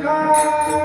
God.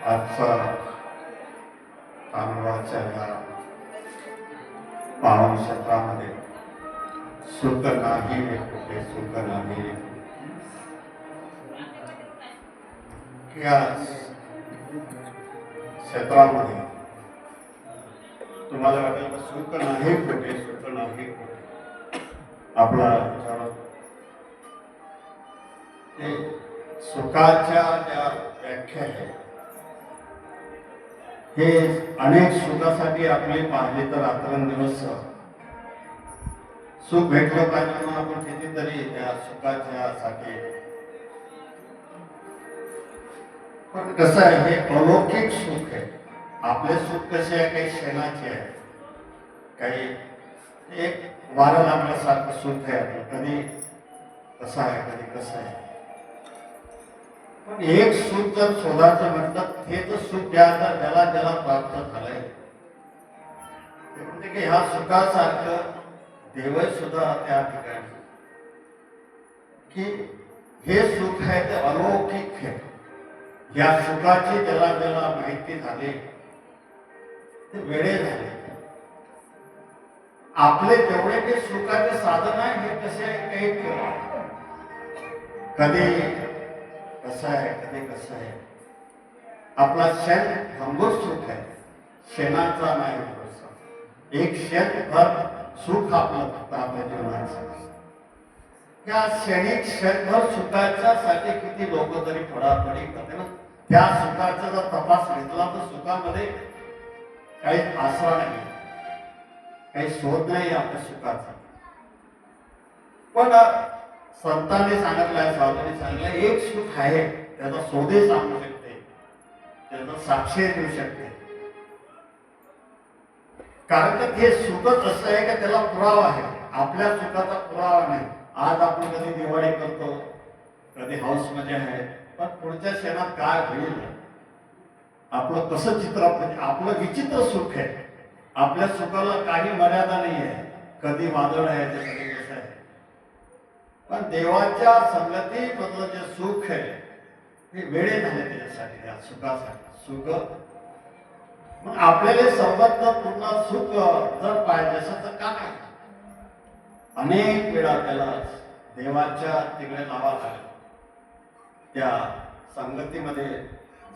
आजचा तांदळाच्या या पावन क्षेत्रामध्ये सुख नाही रे कुठे, सुख नाही रे या क्षेत्रामध्ये तुम्हाला वाटेल सुख नाही कुठे, सुख नाही कुठे. आपला विचार सुखाच्या ज्या व्याख्या आहेत हे अनेक सुखासाठी आपले पाहिले तर रात्रंदिवस सुख भेटलं पाहिजे म्हणून आपण कितीतरी त्या सुखाच्या साठी. पण कसं आहे, हे अलौकिक सुख आहे. आपले सुख कसे आहे, काही क्षणाचे आहे, काही एक वारं लागल्यासारखं सुख आहे. कधी कसं आहे, कधी कसं आहे. पण एक सुख जर शोधायचं म्हटलं हे तर सुख ज्याला ज्याला प्राप्त झालंय ते म्हणते की ह्या सुखासारखं देव सुद्धा त्या ठिकाणी की हे सुख आहे ते अलौकिक आहे. या सुखाची ज्याला ज्याला माहिती झाली ते वेळे झाले. आपले जेवढे काही सुखाचे साधन आहे हे कसे काही कधी कसं आहे, कधी कसं आहे. आपला क्षण भंगूर सुख आहे, क्षणाचा नाही भरोसा. एक क्षणभर सुख आपलं फक्त आपल्या जीवनाचं. त्या क्षणिक क्षणभर सुखाच्यासाठी किती लोक तरी पडापडी करते ना. त्या सुखाचा जर तपास घेतला तर सुखामध्ये काही आसरा नाही, काही शोध नाही आपल्या सुखाचा. पण संतांनी सांगितलंय, साधूंनी सांगितलं एक सुख आहे त्याचा शोधे सांगू शकते, त्याचा साक्षी देऊ शकते. कारण तर हे सुखच असं आहे की त्याला पुरावा आहे, आपल्या सुखाचा पुरावा नाही. आज आपण कधी दिवाळी करतो, कधी हाऊस मध्ये आहे, पण पुढच्या क्षणात काय होईल आपलं कसं चित्र, आपलं विचित्र सुख आहे. आपल्या सुखाला काही मर्यादा नाही आहे, कधी वादळ आहे तर कधी कसं आहे. पण देवाच्या संगतीमधलं जे सुख आहे हे वेळे झाले त्याच्यासाठी, त्या सुखासाठी. सुख मग आपल्याला सर्वत्र पूर्ण सुख जर पाहिजे असं तर का नाही. अनेक वेळा त्याला देवाच्या तिकडे लावा लागला, त्या संगतीमध्ये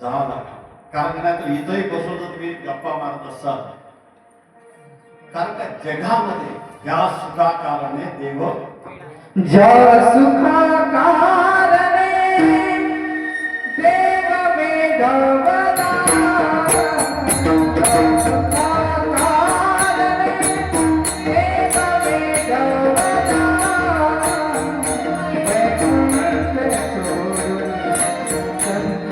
जावं लागलं. कारण नाही तर इथंही बसून जर तुम्ही गप्पा मारत असाल, कारण का जगामध्ये या सुखाकारणे देव, ज्या सुखा कारणे देव वेदवला, ज्या सुखा कारणे देव वेदवला, वैकुंठ सोडून संत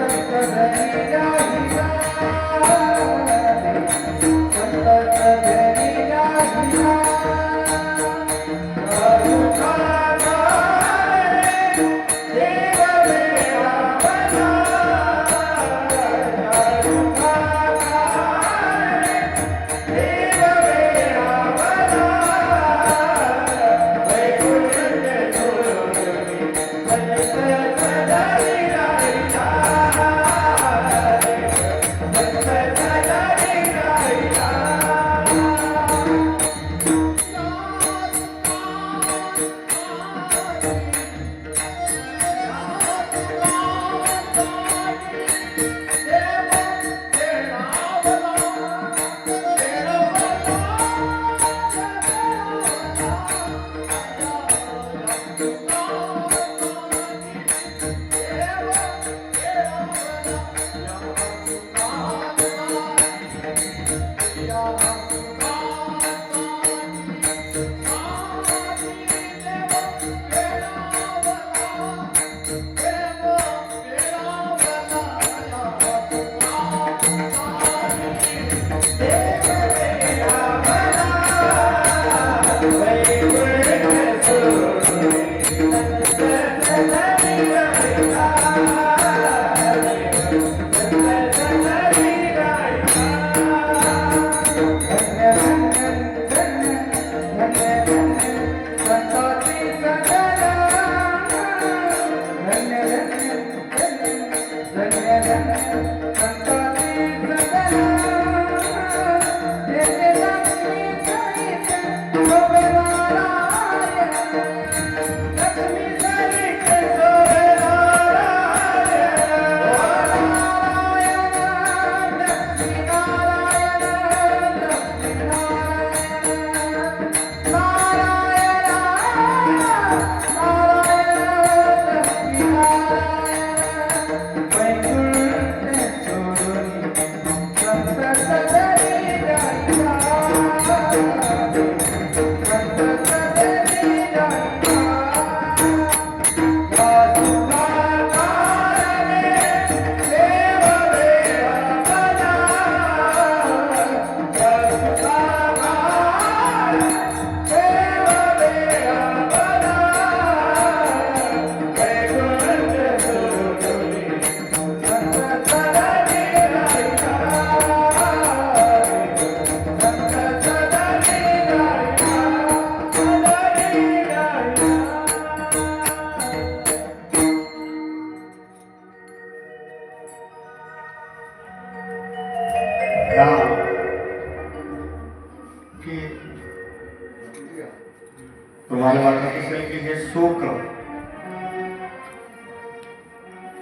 तुम्हाला वाटत असेल की हे सुख,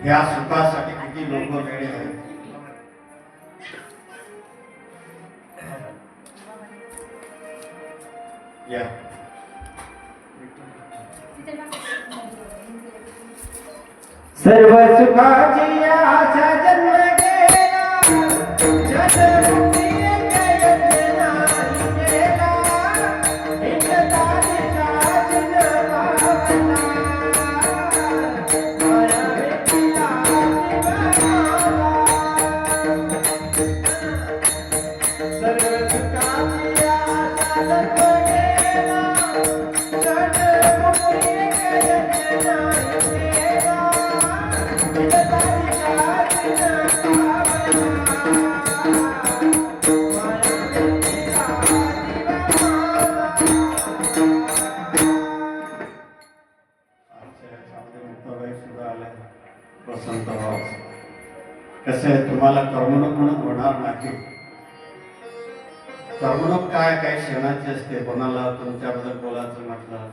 ह्या सुखासाठी किती लोक वेळे आहेत. या सर्व सुखाची आशा जन्म गेला, जन्ममुक्ती यज्ञ नाही केला, हिंदतालीचा चिन्ह पावला, माया भेटीला जीवनाला. सर्व सुखाची आशा जन्म गेला, जन्ममुक्ती यज्ञ नाही केला, कसं आहे, तुम्हाला करमणूक म्हणून होणार नाही. करमणूक काय काय क्षणाची असते. कोणाला तुमच्याबद्दल बोलायचं म्हटलं,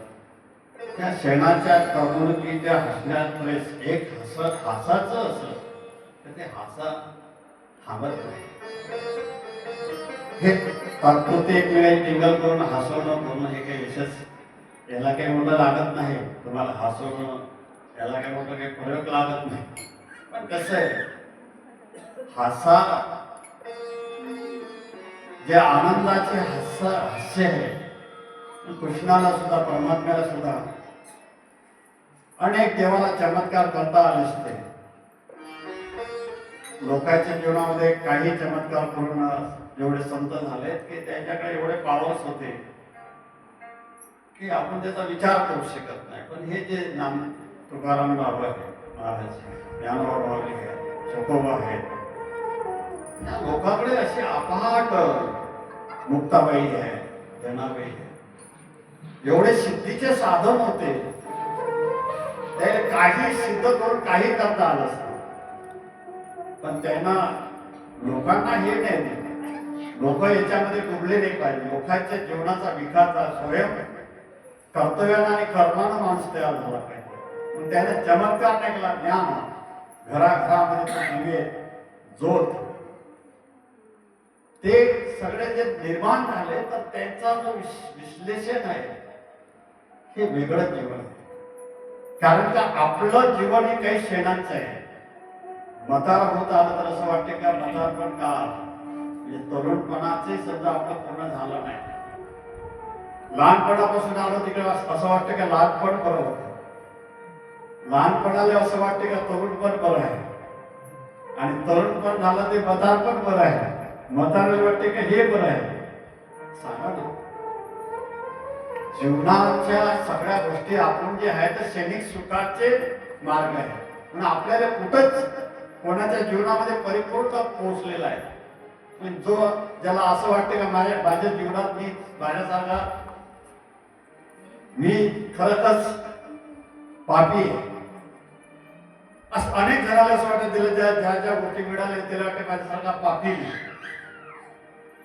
त्या क्षणाच्या करमणुकीच्या हसण्याकडे एक हसाचं असं तर ते हसा थांबत नाही. हे तात्पुरते एक वेळ टिंगल करून हसवणं बोलणं हे काही विशेष याला काही मोठं लागत नाही. तुम्हाला हसवणं याला काही मोठं काही प्रयोग लागत नाही. पण कसं आहे, हास्य जे आनंदाचे हास्य आहे, कृष्णाला सुद्धा परमात्म्याला सुद्धा अनेक देवाला चमत्कार करता आले असते. लोकांच्या जीवनामध्ये काही चमत्कार करून एवढे संत झालेत की त्यांच्याकडे एवढे पॉवर्स होते की आपण त्याचा विचार करू शकत नाही. पण हे जे नाम तुकाराम बाबा आहेत, महाराज ज्ञानोबा माऊली आहेत, चोखोबा आहेत, या लोकांकडे अशी अफाट मुक्ताबाई आहे, जनाबाई आहे, एवढे सिद्धीचे साधन होते. त्याला काही सिद्ध करून काही करता आलं असतं. पण त्यांना लोकांना हे नाही दिलं. लोक याच्यामध्ये डुबले नाही पाहिजे. लोकांच्या जीवनाचा विकासा स्वयं कर्तव्यानं आणि कर्मानं माणूस तयार झाला पाहिजे. पण त्याने चमत्कार नाही केला. ज्ञान घराघरामध्ये तो दिवे जोत ते सगळे जे निर्माण झाले तर त्यांचा जो विश्लेषण आहे हे वेगळं जीवन आहे. कारण का आपलं जीवन हे काही क्षणांचं आहे. म्हातारा होत आलं तर असं वाटते का म्हातारपण का म्हणजे तरुणपणाचे सुद्धा आपलं पूर्ण झालं नाही. लहानपणापासून आलो तिकडे असं वाटतं का लहानपण बरं होतं. लहानपणाला असं वाटते का तरुणपण बरं आहे आणि तरुणपण झालं ते म्हातारपण बरं आहे. म्हाताऱ्याला वाटते का हे बरं आहे. सांगा ना, जीवनाच्या सगळ्या गोष्टी आपण जे आहे ते क्षणिक सुखाचे मार्ग आहे. पण आपल्याला कुठंच कोणाच्या जीवनामध्ये परिपूर्ण पोहोचलेला आहे. पण जो ज्याला असं वाटतं का माझ्या जीवनात मी माझ्यासारखा मी खरंच पापी आहे, असं अनेक जणांना असं वाटतं तिला ज्या ज्या गोष्टी मिळाल्या तिला वाटते माझ्यासारखा पापी नाही.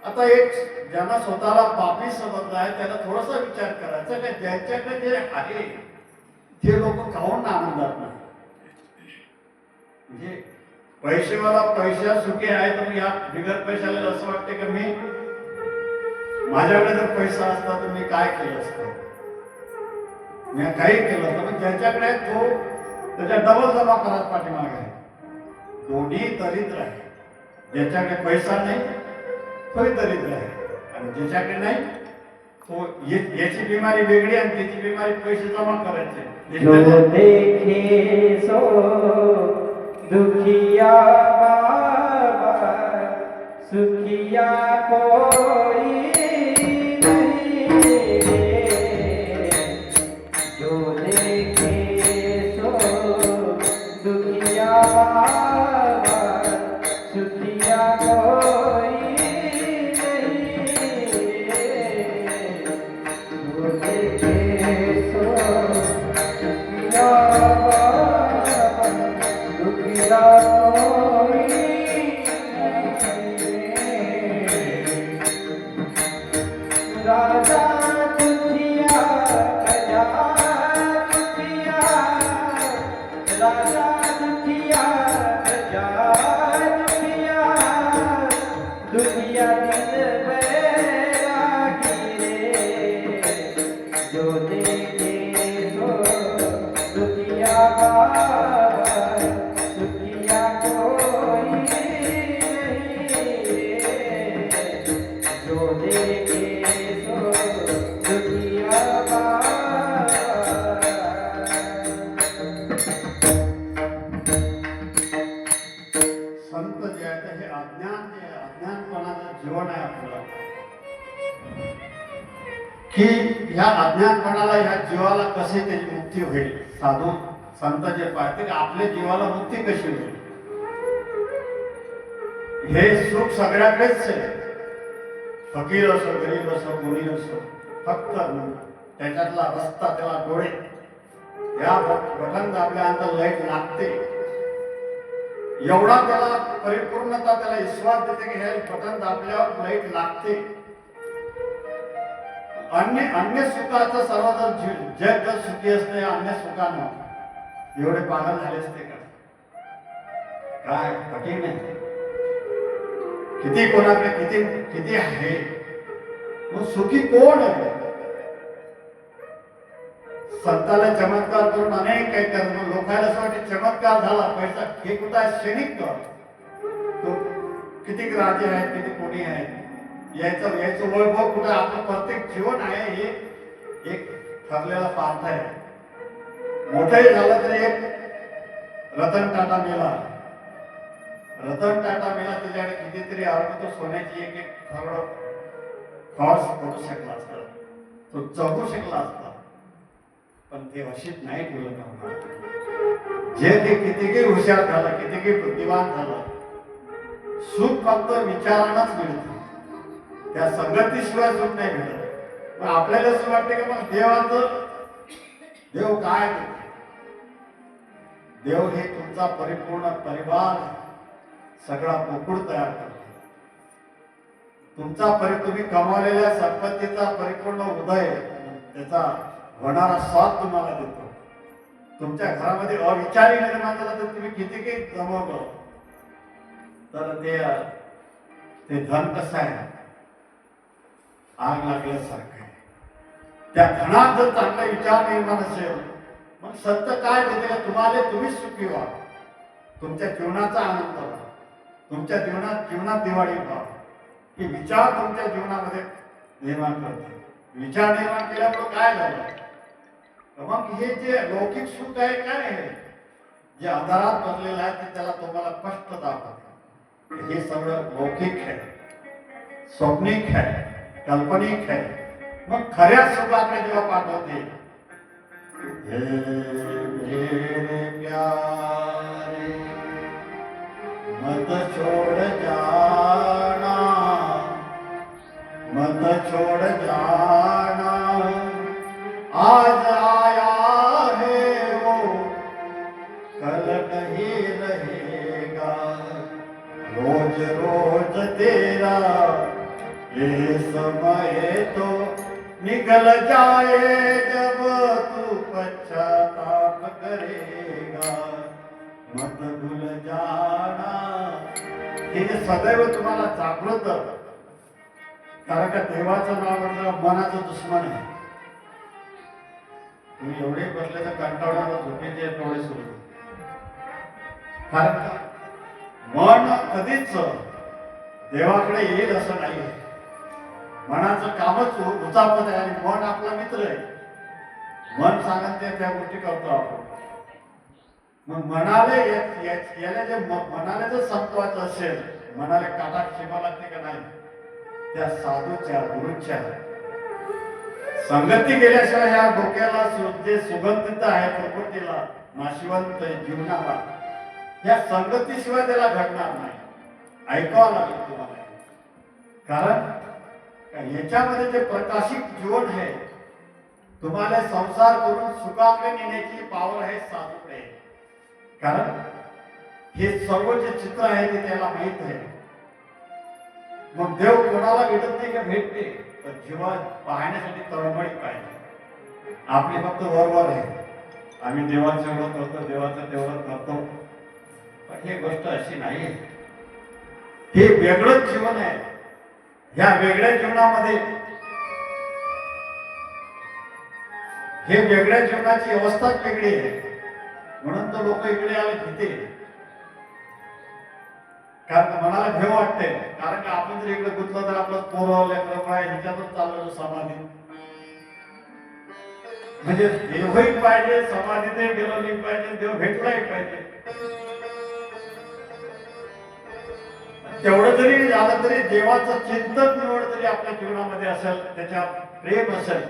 आता एक ज्यांना स्वतःला पापी समजलं आहे त्याला थोडासा विचार करायचा की ज्यांच्याकडे जे आहे ते लोक काहून आनंदात नाही. म्हणजे पैसेवाला पैशा सुखी आहे तर या बिगर पैशाला असं वाटते की मी माझ्याकडे जर पैसा असता तर मी काय केलं असतं, मी काही केलं असतं. पण ज्याच्याकडे तो त्याच्या डबल जमा करत पाठीमागे आहे. दोन्ही दरिद्र आहे. ज्याच्याकडे पैसा नाही तोही दरिद्र आहे आणि ज्याच्याकडे नाही तो याची बिमारी वेगळी आणि त्याची बिमारी पैसे जमा करायचे. जो देखे सो दुखिया बाबा सुखिया कोई नहीं रे. जो देखे सो दुखिया बाबा सुखिया कोई राजा दुखिया प्रजा दुखिया, राजा दुखिया प्रजा दुखिया, दुखिया दिन बैरागी रे. जो देखे सो दुखिया बाबा सुखिया कोई नहीं रे. जो देखे सो दुखिया बाबा. संत जे आहे हे अज्ञानपणाचं जीवन आहे आपलं की ह्या अज्ञानपणाला ह्या जीवाला कसे त्याची मुक्ती होईल. साधू संत जे पाहते की आपल्या जीवाला मुक्ती कशी होईल. हे सुख सगळ्याकडेच आहे. फकीर असो गरीब असो कोणी असो फक्त त्याच्यातला रस्ता त्याला डोळे या बटन दाबल्यानंतर लाईट लागते एवढा त्याला परिपूर्णता त्याला विश्वास देते की हे बटन दाबल्यावर लाईट लागते. अन्य सुखाचं सर्व जग जर सुखी असते अन्य सुखानं एवढे पागल झाले असते का. काय कठीण आहे. किती कोणाकडे किती किती आहे मग सुखी कोण आहे. संताला चमत्कार करून अनेक काही करतो. लोकांना असं वाटतं चमत्कार झाला पैसा हे कुठं आहे क्षणिक तो किती राजे आहेत किती कोणी आहेत याचं वैभव कुठं. आपलं प्रत्येक जीवन आहे हे एक ठरलेला पार्थ आहे. मोठंही झालं तरी एक रतन टाटा मेला रतन टाटा मेला त्याच्याकडे कितीतरी अरबतो सोन्याची एक एक खरड हॉर्स करू शकला असता, तो जगू शकला असता, पण ते अशीच नाही ठेवलं नव्हतं. जे ते कितीही हुशार झालं, कितीही बुद्धिमान झालं, सुख फक्त विचारानंच मिळतं, त्या संगतीशिवाय सुख नाही मिळत. मग आपल्याला असं वाटतं की मग देव काय देतो? देव हे तुमचा परिपूर्ण परिवार, सगळा पोकुळ तयार करतो. तुम्ही कमावलेल्या संपत्तीचा परिपूर्ण उदय, त्याचा होणारा स्वाद तुम्हाला देतो. तुमच्या घरामध्ये अविचारी निर्माण झाला तर तुम्ही किती काही जमवलं तर ते धन कसं आहे, आग लागल्यासारखं आहे. त्या धनात जर चांगला विचार निर्माण असेल, मग सत्य काय देते का तुम्हाला, तुम्हीच सुखी व्हा, तुमच्या जीवनाचा आनंद व्हा, तुमच्या जीवनात दिवाळी व्हा. हे विचार तुमच्या जीवनामध्ये निर्माण करते. विचार निर्माण केल्यामुळे काय झालं, मग हे जे लौकिक सुख आहे काय आहे, जे अंधारात भरलेलं आहे ते त्याला तुम्हाला स्पष्ट दाखवते. हे सगळं लौकिक आहे, स्वप्निक आहे, काल्पनिक आहे. मग खऱ्या सुखाकडे जेव्हा पाठवते, हे मेरे प्यारे मत छोड़ जाना, मत छोड़ जाना, आज आया है वो कल नहीं रहेगा, रोज रोज तेरा ये समय तो निकल जाए जब तू पश्चाताप करेगा, मत भूल जाना. हे सदैव तुम्हाला जागृत, कारण का देवाचं नाव म्हटलं मनाचं दुश्मन आहे. तुम्ही एवढे बसले तर कंटाळून झोपेचे डोळे सुरू, कारण का मन कधीच देवाकडे येईल असं नाही. मनाचं कामच उचापत आहे आणि मन आपला मित्र आहे. मन सांगत ते त्या गोष्टी करतो आपण. मग याला जे मनाला जर संपवायचं असेल, मनाला काटा शिवा लागते का नाही, त्या साधूच्या गुरुच्या संगती गेल्याशिवाय ह्या डोक्याला जे सुगंधित आहे प्रकृतीला, नाशिवंत जीवनाला, या संगतीशिवाय त्याला घडणार नाही. ऐकावं लागेल तुम्हाला, कारण याच्यामध्ये जे प्रकाशित जीवन आहे, तुम्हाला संसार करून सुखाकडे नेण्याची पावर आहे साधूकडे. कारण हे सर्व जे चित्र आहे ते त्याला माहित आहे. मग देव कोणाला भेटत नाही का, भेटते, तर जीवा पाहण्यासाठी तळमळी पाहिजे. आपली फक्त वरवर आहे, आम्ही देवाचं एवढं करतो, देवाचं तेवढं करतो, पण ही गोष्ट अशी नाही. हे वेगळंच जीवन आहे. ह्या वेगळ्या जीवनामध्ये, हे वेगळ्या जीवनाची अवस्थाच वेगळी आहे. म्हणून तर लोक इकडे आले भीते, कारण मनाला भेव वाटते. कारण का आपण जर इकडे गुंतलो तर आपलं पोरं लेकरं आहे ह्याच्यातच चाललेलं समाधी, म्हणजे देवही पाहिजे, समाधीतही गेलो नाही पाहिजे, देव भेटलाही पाहिजे. तेवढं जरी झालं तरी देवाचं चिंतन निवड जरी आपल्या जीवनामध्ये असेल, त्याच्या प्रेम असेल,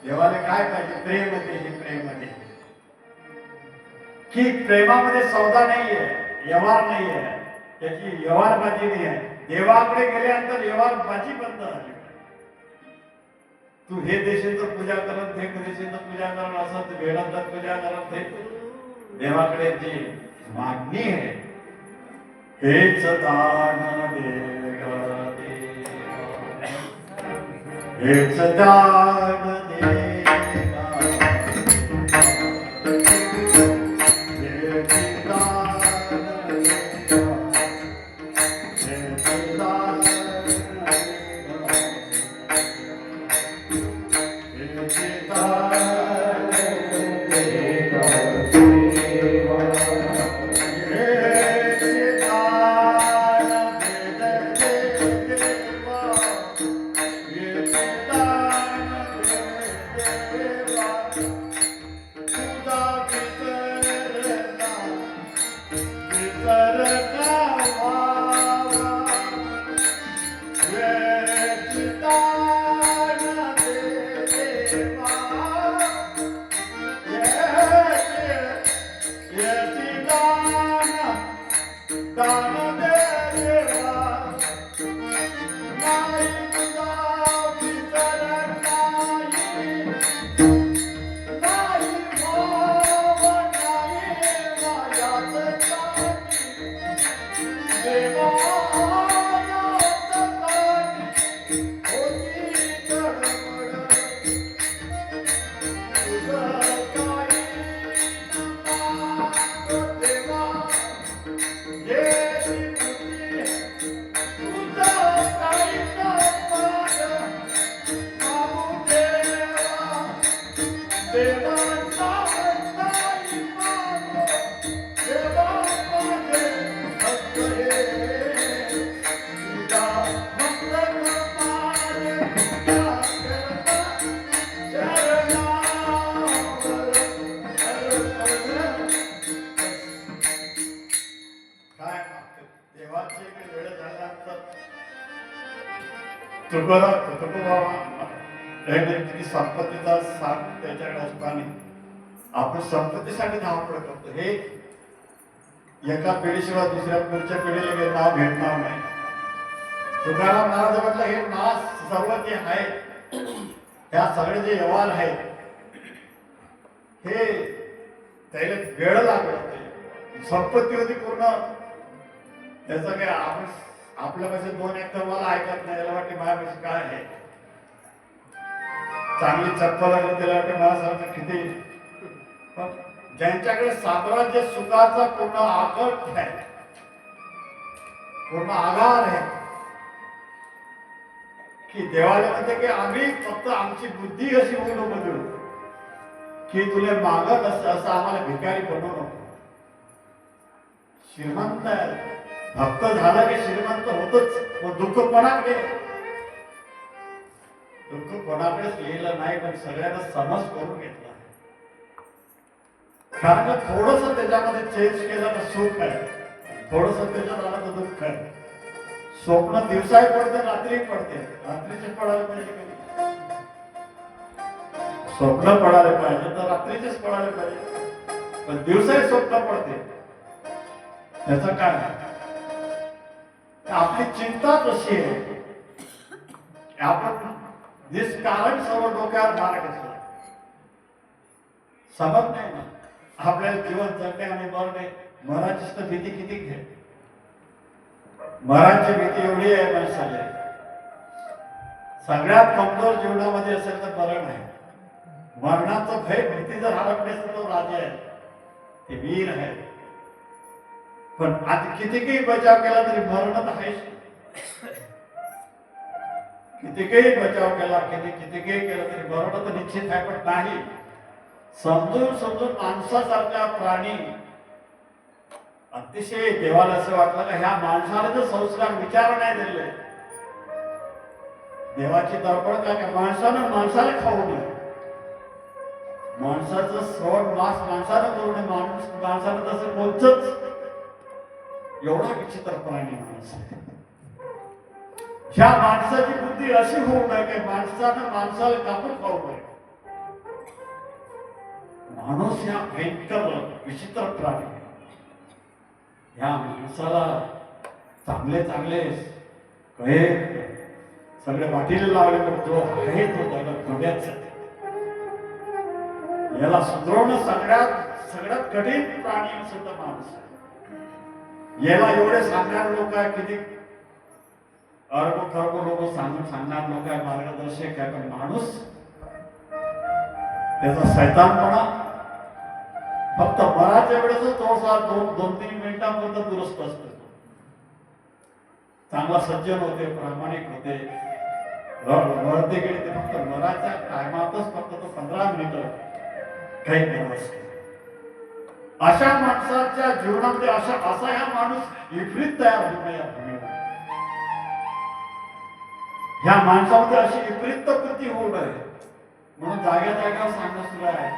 देवाला काय पाहिजे, प्रेम होते. हे प्रेम मध्ये की प्रेमामध्ये सौदा नाहीये, व्यवहार नाहीये, त्याची व्यवहारबाजी नाही आहे. देवाकडे गेल्यानंतर व्यवहारबाजी बंद झाली. तू हे देशील तर पूजा करत, हे देशील तर पूजा करत, असं भेटत तर पूजा करत. हे देवाकडे जी मागणी आहे, हेच दान देगा देवा, हेच दान देगा, प्राण दे देवा नाही तुझा विसर नाही नाही भाव नाही माझ्यात काही देवा यात काही होती तडमड तुझं काही नको देवा येती बुद्धी तुझं काही नको मागू देवा देवाचा नाही मागो देवा माझे भक्त हे तुझा मस्तक माझे तुझ्या करता चरणावर अर्पण. काय देवाची वेळ झाल्यानंतर तुकोबा संपत्तीचा साथ त्याच्याकडे असताना आपण संपत्तीसाठी धावपळ करतो. हे एका पिढीशिवाय दुसऱ्या पुढच्या पिढीला हे नाव भेटणार नाही. तुकाराम महाराज म्हटलं हे नाव सर्व जे आहे ह्या सगळे जे व्यवहार आहेत हे त्याला वेळ लागला संपत्ती होती पूर्ण. त्याचं काय आपण आपल्यापाशी 2 एकर मला ऐकत नाही. त्याला वाटते माझ्यापाशी काय आहे. चांगली चप्पल आली त्याला वाटते माझ्यासारखं किती. पण ज्यांच्याकडे साम्राज्य सुखाचा पूर्ण आकट आहे पूर्ण आधार आहे की देवाला म्हणते की आम्ही फक्त आमची बुद्धी अशी होऊ नको देऊ की तुला मागत असं आम्हाला भिकारी बनवू नको. श्रीमंत भक्त झाला की श्रीमंत होतच. दुःख कोणाकडे कोणाकडेच लिहिलं नाही पण सगळ्यांना समज करून घेतला. कारण का थोडस त्याच्यामध्ये चेंज केलं तर सुख आहे थोडस त्याच्यात आलं तर दुःख आहे. स्वप्न दिवसाही पडते रात्री पडते. रात्रीचे पडायला पाहिजे कधी स्वप्न पडायला पाहिजे तर रात्रीचेच पडायला पाहिजे. पण दिवसाही स्वप्न पडते. त्याचं काय आपली चिंता कशी आहे आपण निष्कारण सर्व डोक्यावर भार घेतला. समज नाही ना आपल्याला जीवन जगणे आणि मरणे. मराठीच तर भीती किती घे. मराठी भीती एवढी आहे माणसाला. सगळ्यात कमजोर जीवनामध्ये असेल तर मरण आहे. मरणाचं भय भीती जर हरपली असेल तर राजा आहे ते वीर आहे. पण आता कितीही बचाव केला तरी मरण तर आहेच. कितीही बचाव केला कितीही केला तरी मरण तर निश्चित आहे. पण नाही समजून माणसासारखा प्राणी अतिशय देवाला असं वाटलं का ह्या माणसाला जर संस्कार विचार नाही दिले देवाची तडपड का माणसानं माणसाला खाऊ नये. माणसाचं श्रवण मास माणसानं करू नये. माणसानं तसं बोलतच एवढा विचित्र प्राणी माणूस आहे. ह्या माणसाची बुद्धी अशी होऊ नये की माणसानं माणसाला कापून खाऊ नये. माणूस ह्या भयंकर विचित्र प्राणी. ह्या माणसाला चांगले कळे सगळे वाटीला लावले पण जो आहे तो त्याला धोड्याच. याला सुधारवणं सगळ्यात कठीण प्राणी सुद्धा माणूस आहे. याला एवढे सांगणारे लोक आहे किती अर्ग लोक सांगणार लोक आहे मार्गदर्शक आहे. पण माणूस त्याचा शैतानपणा फक्त मराच्या वेळेस थोडासा 2-3 मिनिटांपर्यंत दुरुस्त असतो. चांगला सज्जन होते प्रामाणिक होते वळते गेले ते फक्त मराच्या टायमातच फक्त तो 15 मिनिटं काही दिवस. अशा माणसाच्या जीवनामध्ये असा ह्या माणूस विपरीत तयार होऊ नये. ह्या माणसामध्ये अशी विपरीत वृत्ती होऊ नये म्हणून जाग्यावर सांगणं सुरू आहे.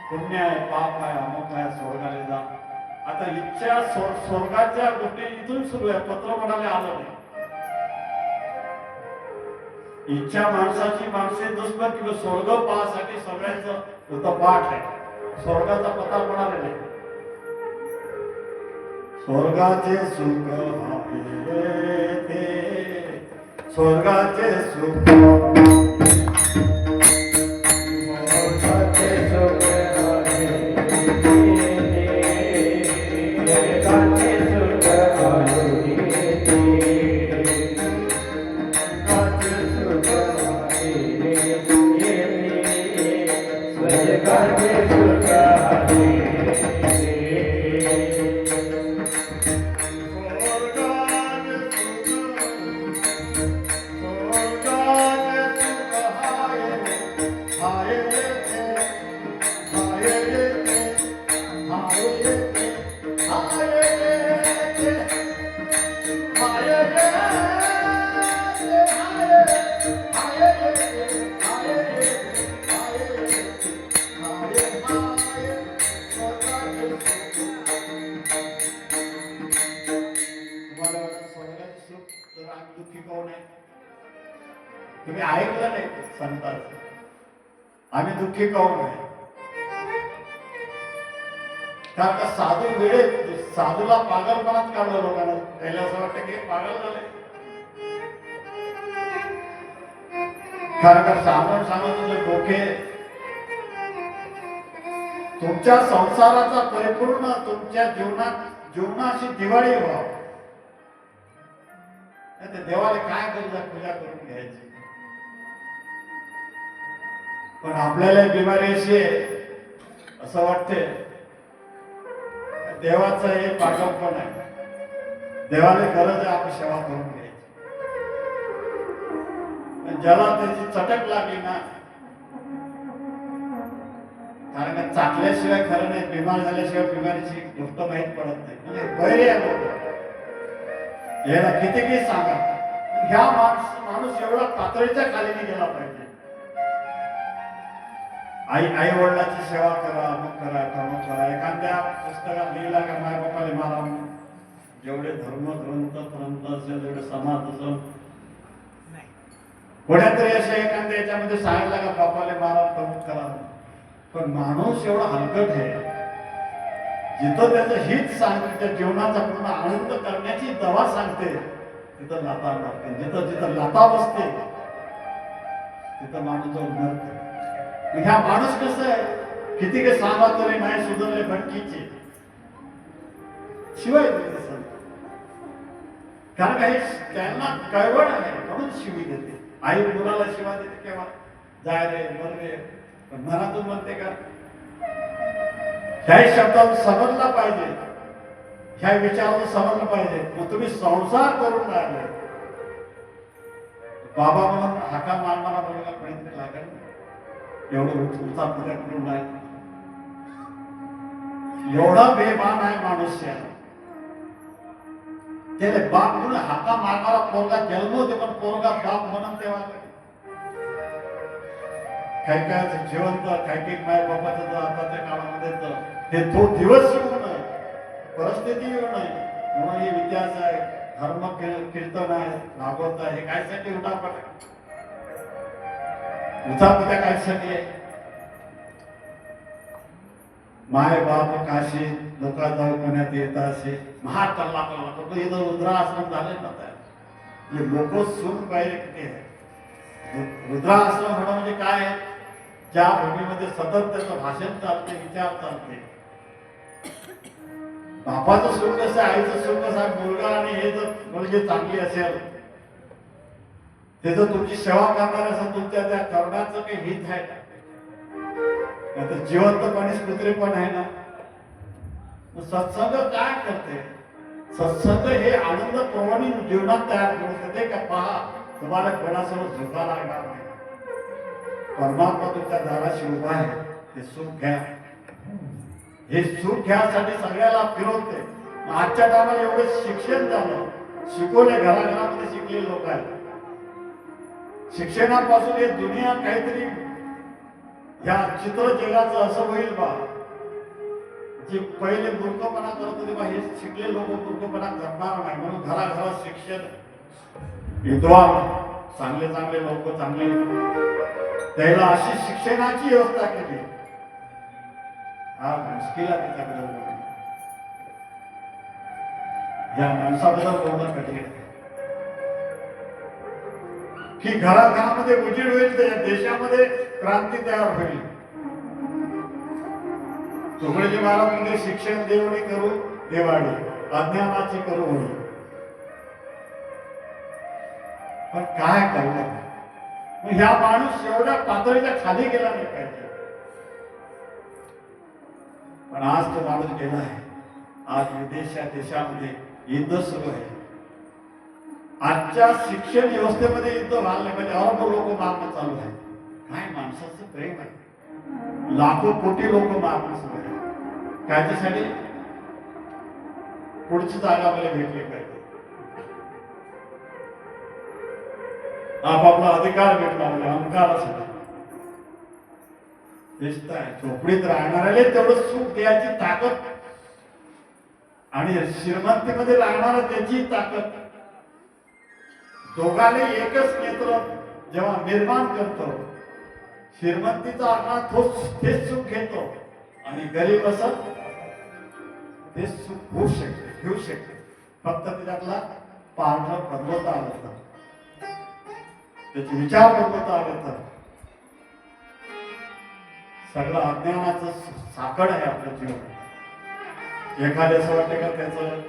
पुण्य आहे पाप आहे अमुक आहे स्वर्गाला जा. आता इच्छा स्वर्गाच्या गोष्टी इथून सुरू आहे. पत्र कोणाला आलं नाही. इच्छा माणसे दुश्मन किंवा स्वर्ग पाहासाठी सगळ्यांचं पाठ आहे. स्वर्गाचा पत्ता कोणाला नाही. स्वर्गाचे सुख आहे ते, स्वर्गाचे सुख, स्वर्गाचे सुख आहे स्वर्गाचे सुख आहे स्वर्गाचे सुख आहे तुम्ही ऐकलं नाही संतांचं, आम्ही दुःखी काहून आहे? कारण का साधू वेळे साधूला पागलपणात काढलं लोकांना. त्याला असं वाटतं की पागल झाले. कारण का सांगून तुझे डोके तुमच्या संसाराचा परिपूर्ण तुमच्या जीवनाची दिवाळी व्हावं. ते देवाला काय पूजा करून घ्यायची. पण आपल्याला बिमारी अशी आहे, असं वाटते देवाचं हे पागलपण आहे. देवाला गरज आहे आपली सेवा करून घ्यायची. ज्याला त्याची चटक लागली ना, कारण का चाकल्याशिवाय खरं नाही, बिमार झाल्याशिवाय बिमारीची गोष्ट माहीत पडत नाही. म्हणजे बरे आहे लोक, याला किती सांगा. ह्या माणूस एवढा पातळीच्या खालीने गेला पाहिजे. आई वडिलांची सेवा करा, अमुक करा, तमुक करा. एखाद्या पुस्तकात लिहिला का माय बापाले मारा, जेवढे धर्मग्रंथ असेल जेवढे समाज असेल, कोणत्यातरी असे एखाद्या याच्यामध्ये सांगितलं का बापाले मारा, तमुक करा. पण माणूस एवढा हलकट आहे, जिथं त्याचं हित सांगते, त्या जीवनाचा पूर्ण आनंद करण्याची दवा सांगते, तिथं लाता मारते. जिथं लाता बसते तिथं माणूस जाऊन मरते. ह्या माणूस कसं आहे, किती काही सांगा तरी नाही सुधारले भटकीचे शिवाय देते. कारण काही त्यांना कळवण आहे म्हणून शिवी देते. आई मुलाला शिवा देते केव्हा, जाय रे मर रे, पण मनातून म्हणते का? ह्या शब्दात समजला पाहिजे, ह्या विचारातून समजलं पाहिजे. मग तुम्ही संसार करून राहिले, बाबा म्हणून हाका मारणारा मुलगा कोणीतरी लागेल. एवढं उचा पुऱ्या करून राहिले, एवढा बेमान आहे माणूस. त्याने बाप म्हणून हाका मारणारा पोरगा जन्म होते, पण पोरगा बाप म्हणून तेव्हा काय काय जिवंत काय काही माय बापाचं आताच्या काळामध्ये ते तो दिवस येऊ नये, परिस्थिती येऊ नये म्हणून हे इतिहास आहे, धर्म कीर्तन आहे, भागवत आहे. हे कायसाठी उठापट उचापत्या कायसाठी आहे? माय बाप काशी लोका जाऊ पुण्यात येत असे महार कल्ला कल्ला इथं रुद्राश्रम झाले ना. लोक सून पाहिजे किती आहे. रुद्राश्रम होणं म्हणजे काय आहे? ज्या भूमीमध्ये सतत त्याचं भाषण चालते, विचार चालते. बापाचं सुख कसं आहे, आईचं सुख कसं आहे. मुलगा आणि हे जर मुलगी चांगली असेल, ते जर तुमची सेवा करणार असेल, तुमच्या त्या कर्णाचं काही हित आहे का? तर जिवंतपणे कुत्रे पण आहे ना. सत्संग काय करते? सत्संग हे आनंद प्रमाणे जीवनात तयार करून देते का? पहा, तुम्हाला कोणासोबत झोका लागणार नाही. परमात्मा तुमच्या दाराशी उभा आहे, ते सुख घ्या. हे सुख घ्यासाठी सगळ्याला फिरवते. आजच्या टायमाला एवढं शिक्षण झालं, शिकवले घराघरामध्ये शिकले लोक आहेत. शिक्षणापासून हे दुनिया काहीतरी या चित्र जगाचं असं होईल बा, जे पहिले मूर्खपणा करत होते बा, हे शिकले लोक मूर्खपणा करणार नाही. म्हणून घराघरात शिक्षण, विद्वान चांगले चांगले लोक चांगले, त्याला अशी शिक्षणाची व्यवस्था केली. हा मुश्किल आहे त्याच्याकडे. या माणसाबद्दल बोलणं कठीण आहे की घराघरामध्ये उजीड होईल तर या देशामध्ये क्रांती तयार होईल. तुकडोजी महाराज म्हणजे शिक्षण देवणी करू देवाडी, अज्ञानाची करू होळी. पण काय करणार? मग ह्या माणूस एवढ्या पातळीच्या खाली गेला नाही पाहिजे. पण आज तो माणूस गेला आहे. आज देशामध्ये युद्ध सुरू आहे. आजच्या शिक्षण व्यवस्थेमध्ये युद्ध व्हायला पाहिजे. अरब लोक मारणं चालू आहे. काय माणसाचं प्रेम आहे. लाखो कोटी लोक मारणं सुरू आहे. कायच्यासाठी? पुढची जागा मला भेटली पाहिजे, आपापला अधिकार भेटला म्हणजे अहंकारासाठी. दिसत आहे झोपडीत राहणाऱ्याला तेवढं सुख द्यायची ताकद आणि श्रीमंतीमध्ये राहणारा त्याची ताकद, दोघांनी एकच नेत्र जेव्हा निर्माण करतो, श्रीमंतीचा आणा तेच सुख घेतो आणि गरीब असत ते सुख होऊ शकते, घेऊ शकते. फक्त त्याच्यातला पार्टनर बदलवता आलं तर, त्याचे विचार बदलवता आले तर. सगळं अज्ञानाचं साकड आहे आपलं जीवन. एखाद्या असं वाटतं का त्याचं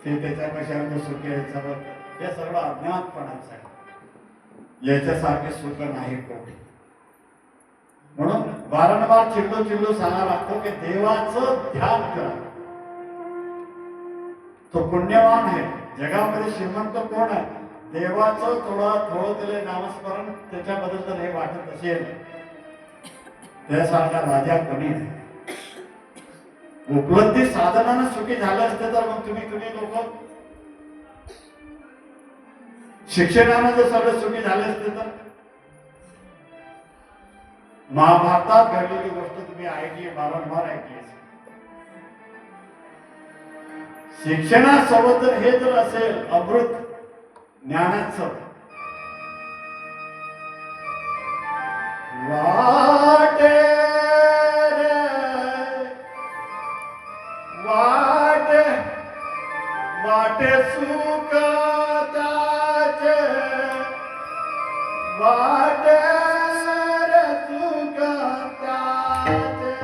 ते त्याच्या कशामध्ये सुख यायचं, हे सगळं अज्ञानपणाचं आहे. याच्यासारखे सुख नाही कोणी. म्हणून वारंवार चिल्लो सांगायला लागतो की देवाचं ध्यान करा. तो पुण्यवान आहे. जगामध्ये श्रीमंत कोण आहे? देवाचं थोडं दिले नामस्मरण, त्याच्याबद्दल जर हे वाटत असेल त्यासारखा राजा कोणी नाही. उपलब्धी साधनानं सुखी झालं असते तर मग तुम्ही लोक शिक्षणानं जर सगळं सुखी झाले असते तर. महाभारतात घडलेली गोष्ट तुम्ही ऐकली, वारंवार ऐकली. शिक्षणासोबत जर हे जर असेल अमृत ज्ञानाचं, वाटे वाटे वाटे सुख त्याचे, वाटे सुख त्याचे,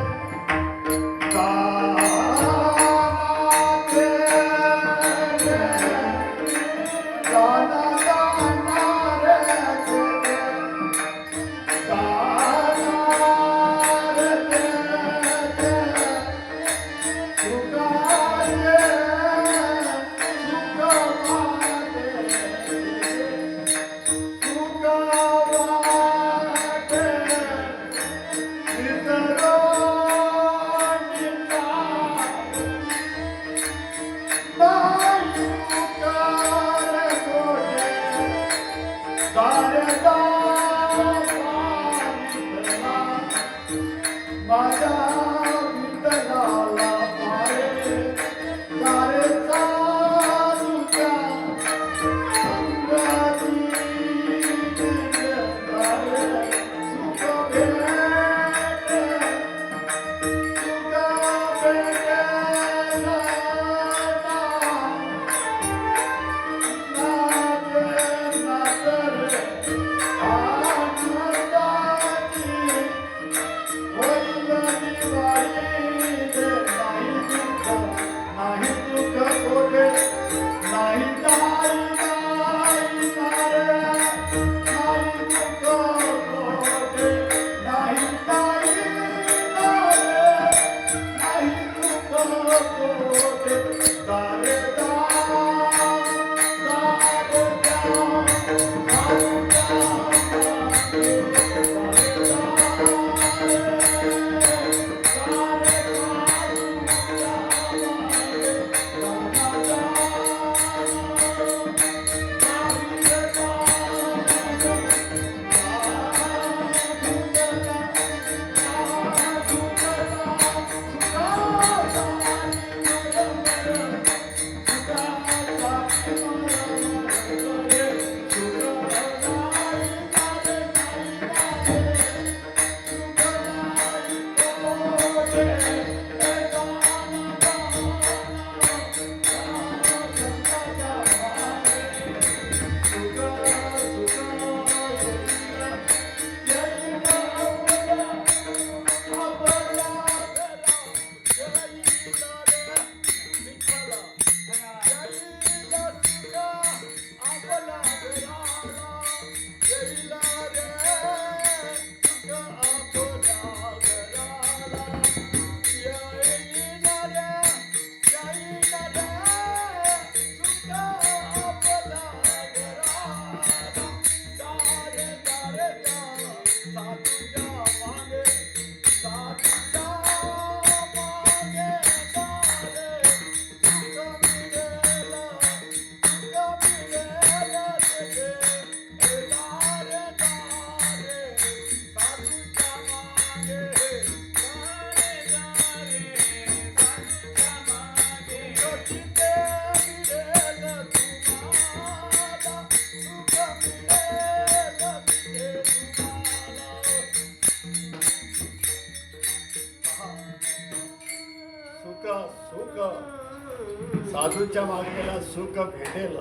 साधूच्या मागेला सुख भेटेल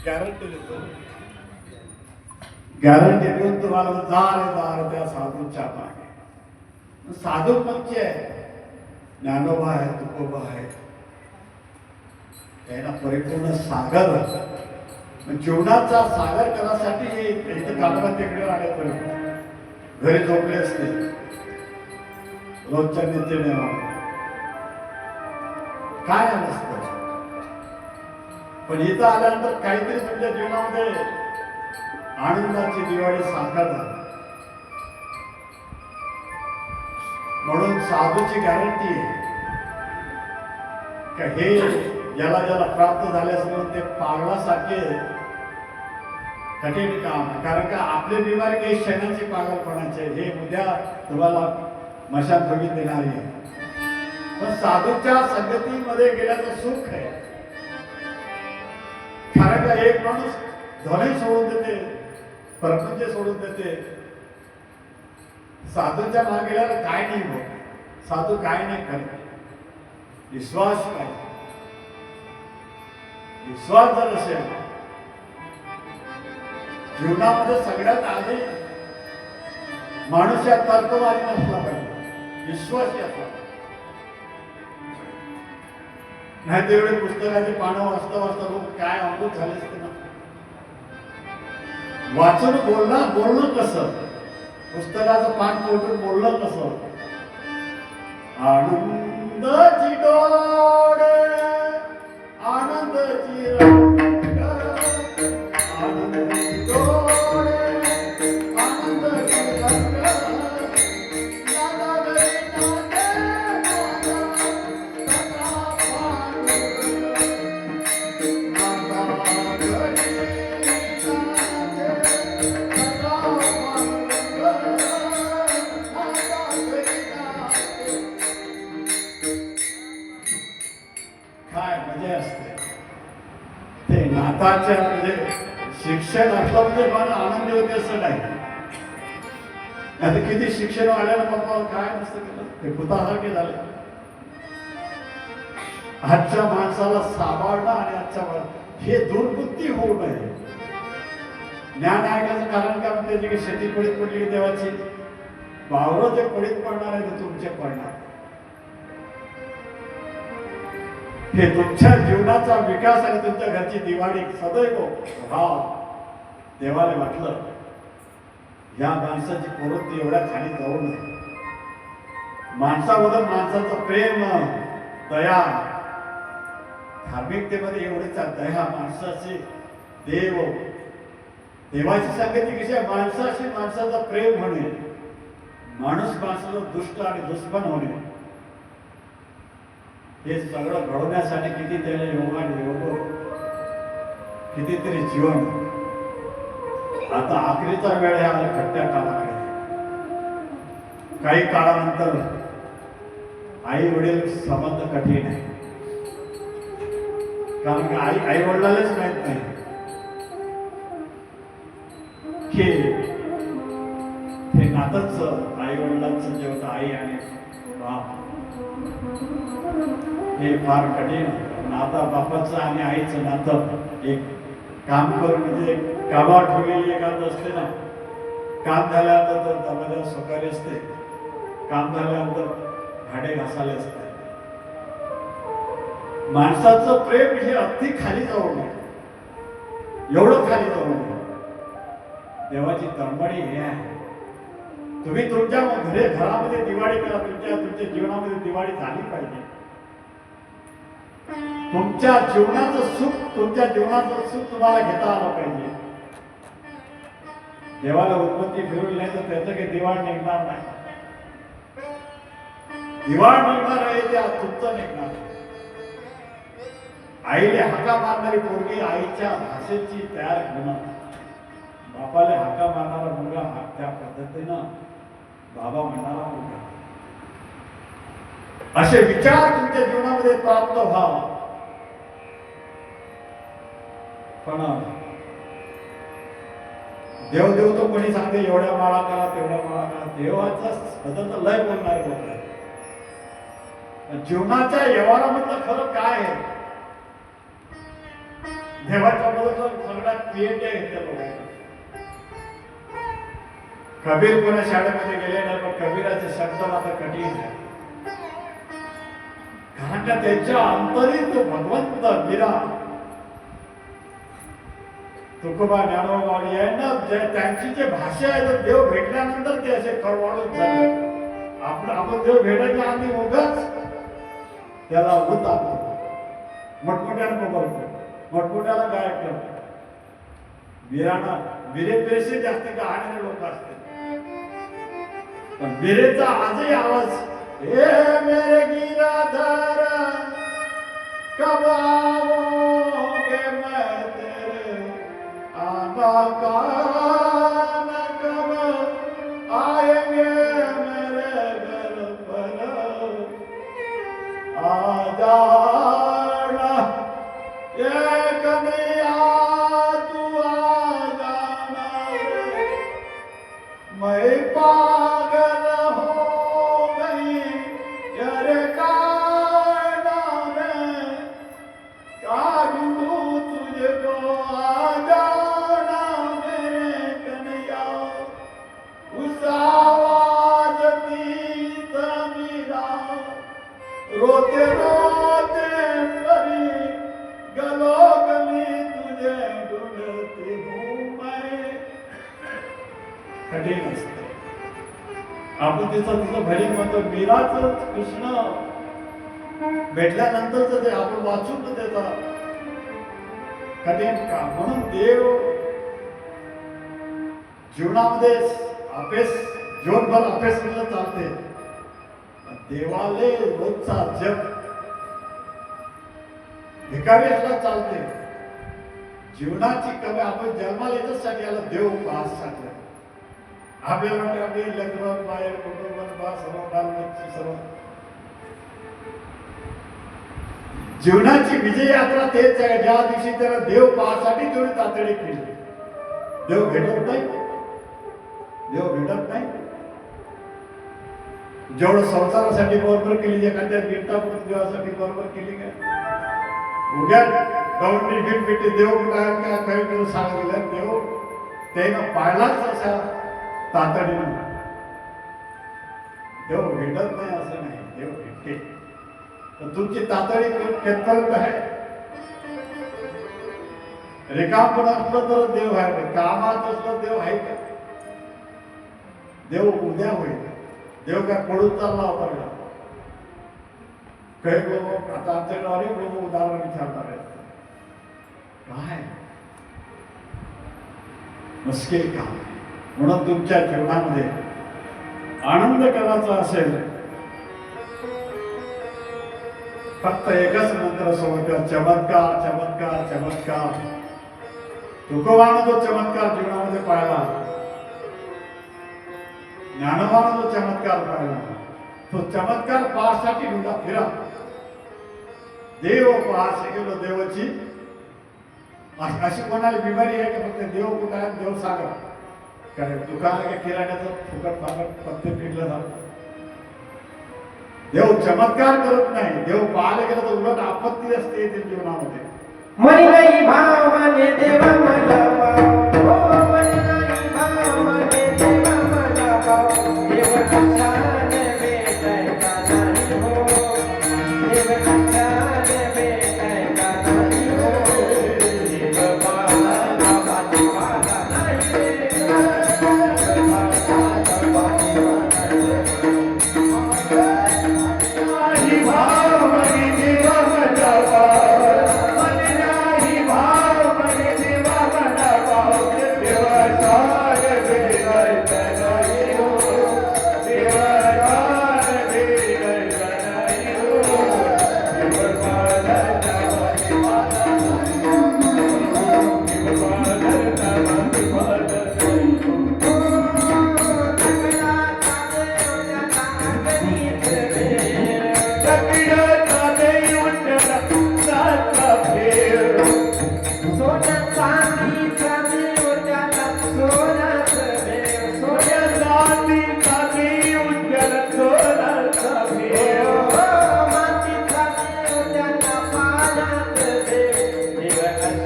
गॅरंटी देतो. गॅरंटी देऊन तुम्हाला दार त्या साधूच्या मागे. साधू पंच आहे, ज्ञानोबा आहे, तुकोबा आहे, त्यांना परिपूर्ण सागर जीवनाचा सागर करण्यासाठी हे इथं कामगार टेकडीवर आले. घरी झोपले असते रोजच्या नित्य काय नसतं, पण इथं आल्यानंतर काहीतरी तुमच्या जीवनामध्ये आनंदाची दिवाळी साकार झाली. म्हणून साधूची गॅरंटी आहे का हे ज्याला ज्याला प्राप्त झाले असेल ते पागलासारखे कठीण काम. कारण का आपली बिमारी काही क्षणाची पागलपणाची आहे, हे उद्या तुम्हाला मशानभूमीत देणारी आहे. पण साधूच्या संगतीमध्ये गेल्याचं सुख आहे. कारण का एक माणूस धने सोडून देते, प्रपंच सोडून देते. साधूच्या मागे गेल्यावर काय नाही होत, साधू काय नाही करत. विश्वास पाहिजे. विश्वास जर असेल जीवनामध्ये सगळ्यात आधी माणूस या तर्कवादी नसला पाहिजे, विश्वास याचा. नाही तेवढे पुस्तकाचे पानं वाचता वाचता लोक काय अमृत झाले असते ना. वाचून बोलणं कसं, पुस्तकाचं पान पोटून बोलणं कसं. आनंदाची डोळे आनंदाची रंग, आनंदाची डोळे आनंदाची रंग, नादा गरे नादे काय मजा असते ते नाताच्या. म्हणजे शिक्षण असलं म्हणजे मला आनंद होते असं नाही. आता किती शिक्षण वाढल्यानं बाबा काय नसतं केलं ते भूतासारखे झाले. आजच्या माणसाला सांभाळणं आणि आजच्या हे दुर्बुद्धी होऊ नये. ज्ञान ऐकण्याचं कारण काय म्हणते की शेती पडीत पडली देवाची, वावरं जे पडीत पडणार आहे ते तुमचे पडणार. हे तुमच्या जीवनाचा विकास आणि तुमच्या घरची दिवाळी सदैव भाव देवाला वाटलं. या माणसाची प्रवृत्ती एवढ्या खाली जाऊ नये. माणसाबद्दल माणसाचं प्रेम, दया, धार्मिकतेमध्ये एवढीच दया माणसाची. देवाची संगती कशी आहे, माणसाशी माणसाचं प्रेम होणे, माणूस माणसाचं दुष्ट आणि दुश्मन होणे. हे सगळं घडवण्यासाठी किती त्याला योगान योग, कितीतरी जीवन. आता आखरीचा वेळ आहे आला खट्ट्या काळाकडे. काही काळानंतर आई वडील संबंध कठीण आहे. कारण की आई वडिलालाच माहित नाही की हे नातंच आई वडिलांचं जे होतं, आई आणि बाप, हे फार कठीण. नाता बापाचं आणि आईचं नातं एक काम करून म्हणजे कामावर ठेवलेली एखाद असते ना. काम झाल्यानंतर त्यामध्ये सहकारी असते, काम झाल्यानंतर भांडे घासाले असते. माणसाचं प्रेम हे अगदी खाली जाऊ नये, एवढं खाली जाऊ नये. देवाची तळमळी हे आहे. तुम्ही तुमच्या घरामध्ये दिवाळी करा, तुमच्या जीवनामध्ये दिवाळी झाली पाहिजे. तुमच्या जीवनाचं सुख तुम्हाला घेता आलं पाहिजे. देवाला उत्पत्ती फिरवली नाही तर त्याचं काही दिवाळ निघणार नाही. दिवाळ निघणार आहे त्या तुमचं निघणार. आईले हाका मारणारी पोरगी आईच्या भाषेची तयार होणार. बापाला हाका मारणारा मुलगा त्या पद्धतीनं बाबा म्हणणारा मुलगा. असे विचार तुमच्या जीवनामध्ये प्राप्त व्हावा. पण देव तो कोणी सांगते एवढ्या माळा करा तेवढ्या माळा करा. देवाचा बद्दल लय बोलणारे लोक आहेत. जीवनाच्या व्यवहारामधलं खरं काय आहे देवाच्या बरोबर सगळ्यात पीएचडी घेतलं लोक. कबीर कोणा शाळेमध्ये गेले नाही, पण कबीराचे शब्द मात्र कठीण आहे. कारण का त्यांच्या अंतरीत भगवंत मीरा तुकोबा ज्ञानोबा यांना त्यांची जे भाषा आहे तर देव भेटल्यानंतर ते असे खरवाडून झाले. आपण देव भेटायच्या आधी उगाच त्याला होत आपण मोठमोठ्यानं बोलतो, मोठमोठ्याला गायक करतो. मीराना मीरेपेक्षा जास्त गाणारे लोक असते, पण मीरेचा आजही आवाज हे मेरे गिराधर कब आओगे मैं तेरे आनाकान कब आएंगे मेरे घर पर आ जाना ये कन्हैया तू आ जाना रे मैं पागल हो गई यारे काना में काढूं तुझको आ जाना मेरे कन्हैया उस आवाज दी मीरा रोते रोते परी गलो गली तुझे ढूंढती हूँ मैं. कठीण असतं. आपण तिचं भरी म्हणतो मीराच कृष्ण भेटल्यानंतरच ते आपण वाचून त्याचा कठीण का. म्हणून देव जीवनामध्ये अभ्यास जीवनभर अभ्यास केला चालते. देवाले रोजचा जग भिकारी असला चालते. जीवनाची कमी आपण जन्माला येण्यासाठी याला देव पाहण्यासाठी आपल्याला वाटते आपले लग्न बाहेर कुटुंब सर्व बालबच्ची सर्व जीवनाची विजय यात्रा तेच आहे. ज्या दिवशी त्याला देव पाहण्यासाठी तेवढी तातडी केली. देव भेटत नाही, देव भेटत नाही. जेवढं संसारासाठी बरोबर केली एखाद्या गिरतापूर देवासाठी बरोबर केली काय उद्या गवंडी भीट भेटते देव काय काही करून सांगितलं देव त्यानं पाहिलाच अशा तातडीनं. देव भेटत नाही असं नाही, देव भेटते. पण तुमची तातडी केतपर्यंत आहे. रिकाम पण असलं तर देव आहे, कामात असलं देव आहे का. देव उद्या होईल. देव काय पडून चालला होता का. काही लोक आता आमच्याकडे अनेक लोक उदाहरण विचारणार आहेत. काय मुश्किल काम. म्हणून तुमच्या जीवनामध्ये आनंद करायचा असेल फक्त एकच मंत्र सोबत चमत्कार चमत्कार चमत्कार. तुकोबानं जो चमत्कार जीवनामध्ये पाहिला, ज्ञानोबानं जो चमत्कार पाहिला, तो चमत्कार पाहण्यासाठी फिरा. देव पाहायला गेलो. देवाची अशी कोणाला बिमारी आहे की फक्त देव कुठं आहे देव सांगा. कारण दुकानाला किराण्याचं फुकट फाकट पत्ते फिरलं जात. देव चमत्कार करत नाही. देव पाहायला गेलं तर उलट आपत्ती असते येते जीवनामध्ये. मनी नाही भावाने देवा मला ओ मनी नाही भावाने देवा मला देव कशाने भेटाय का नाही हो. देव कशाने भेटाय का नाही हो. देव बाबा बाबा नाही भाव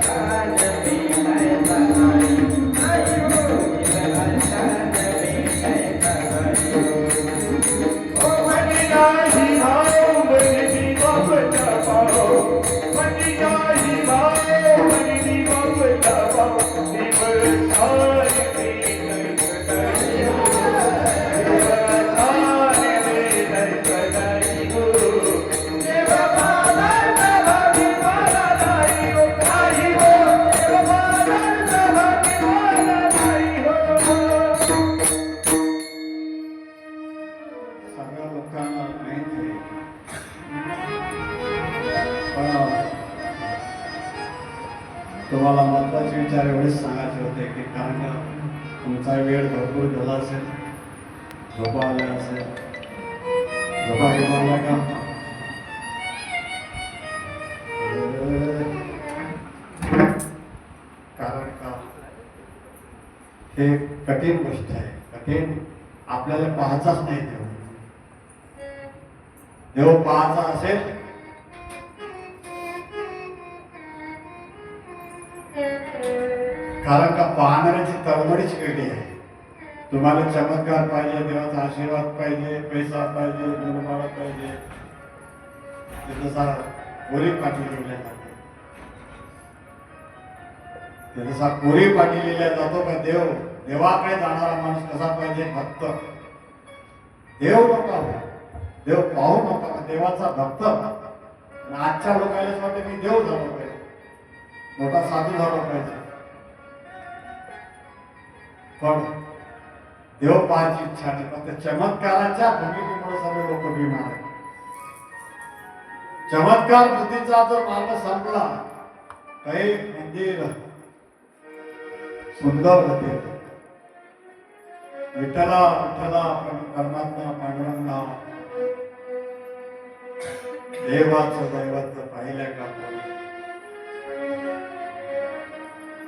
छान भेटायचा नाही आई हो देवाला छान भेटायचा नाही ओ म्हणे नाही भाऊ म्हणे बाबा भाऊ म्हणे नाही भाऊ म्हणे बाबा भाऊ देवाला छान भेटायचा नाही सगळ्या लोकांना माहित आहे पण तुम्हाला महत्वाचे विचार एवढेच सांगायचे होते की कारण का तुमचा वेळ भरपूर गेला असेल झोपा आल्या असेल झोपा घेऊन आला का कारण का हे कठीण गोष्ट आहे कठीण आपल्याला पाहायचाच नाही देव देव पाहायचा असेल कारण का पाहणाऱ्याची तळमळीच वेगळी आहे तुम्हाला चमत्कार पाहिजे देवाचा आशीर्वाद पाहिजे पैसा पाहिजे गुणबाळ पाहिजे ते जसा कोरी पाठी लिहिल्या जाते ते जसा कोरी पाठी लिहिल्या जातो का देवाकडे जाणारा माणूस कसा पाहिजे भक्त देव नका हो देव पाहू नका देवाचा भक्त आणि आजच्या लोकांना वाटतं मी देव झालो पाहिजे मोठा साधू झालो पाहिजे पण देव पाहायची इच्छा नाही फक्त चमत्काराच्या भूमिकेमुळे सगळे लोक बिमार आहेत चमत्कार बुद्धीचा जर मार्ग संपला काही मंदिर सुंदर होते विठ्ठला विठ्ठला परमात्मा पांडुरंगा देवाचं दैवत पाहिल्या का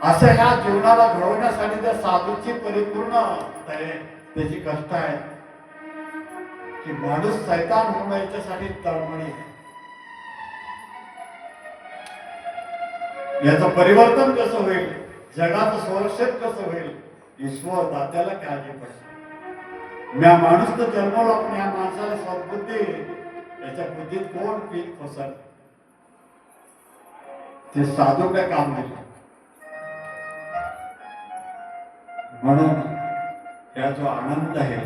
असं ह्या जीवनाला घडवण्यासाठी त्या साधूची परिपूर्ण त्याची कष्ट आहे की माणूस सैतान होणं याच्यासाठी तळमळी याचं परिवर्तन कसं होईल जगाचं संरक्षण कसं होईल ईश्वर दात्याला काळजी पडते म्या माणूस तर जन्मला पण या माणसाला सद्बुद्धी याच्या बुद्धीत कोण पीक फसत ते साधू काय काम नाही म्हणून या जो आनंद आहे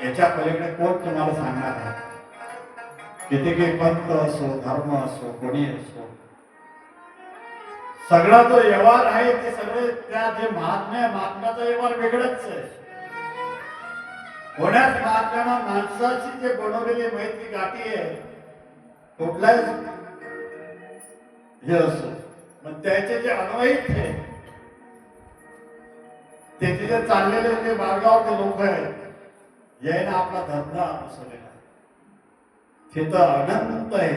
याच्या पलीकडे कोण तुम्हाला सांगणार आहे किती काही पंथ असो धर्म असो कोणी असो सगळा जो व्यवहार आहे ते सगळे त्या जे महात्म्य महात्म्याचा व्यवहार वेगळाच आहे कोण्याच महात्म्यानं माणसाची जे बनवलेली मैत्री गाठी आहे कुठलाच हे असो मग त्याचे जे अन्वयित आहे त्याचे जे चाललेले जे मार्गावर लोक आहेत यायला आपला धंदा बसवलेला ते तर अनंत आहे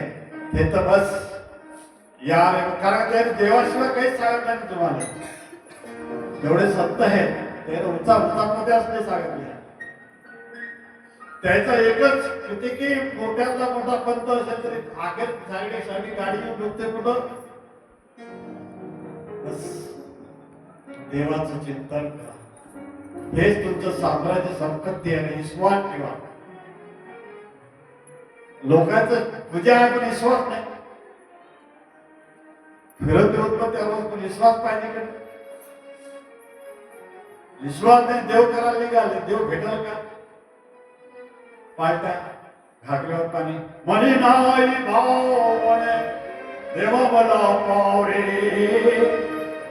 ते तर बस यार कारण ते देवाशिवाय काहीच सांगत नाही तुम्हाला जेवढे संत आहेत ते उंचामध्ये असले सांगितले त्याचा एकच किती मोठ्यातला मोठा पंत असेल तरी आखेर साईड गाडी डुबते कुठं बस देवाचं चिंतन करा हेच तुमचं साम्राज्य संपत्ती आहे विश्वास ठेवा लोकांचं पूजा आहे पण विश्वास नाही फिरत होत पण त्यावर पण विश्वास पाहिजे का विश्वास नाही देव करायला निघाले देव भेटाल का पालटा घागऱ्यावर पाणी म्हणे नाही भाव म्हणे देव मला पाव रे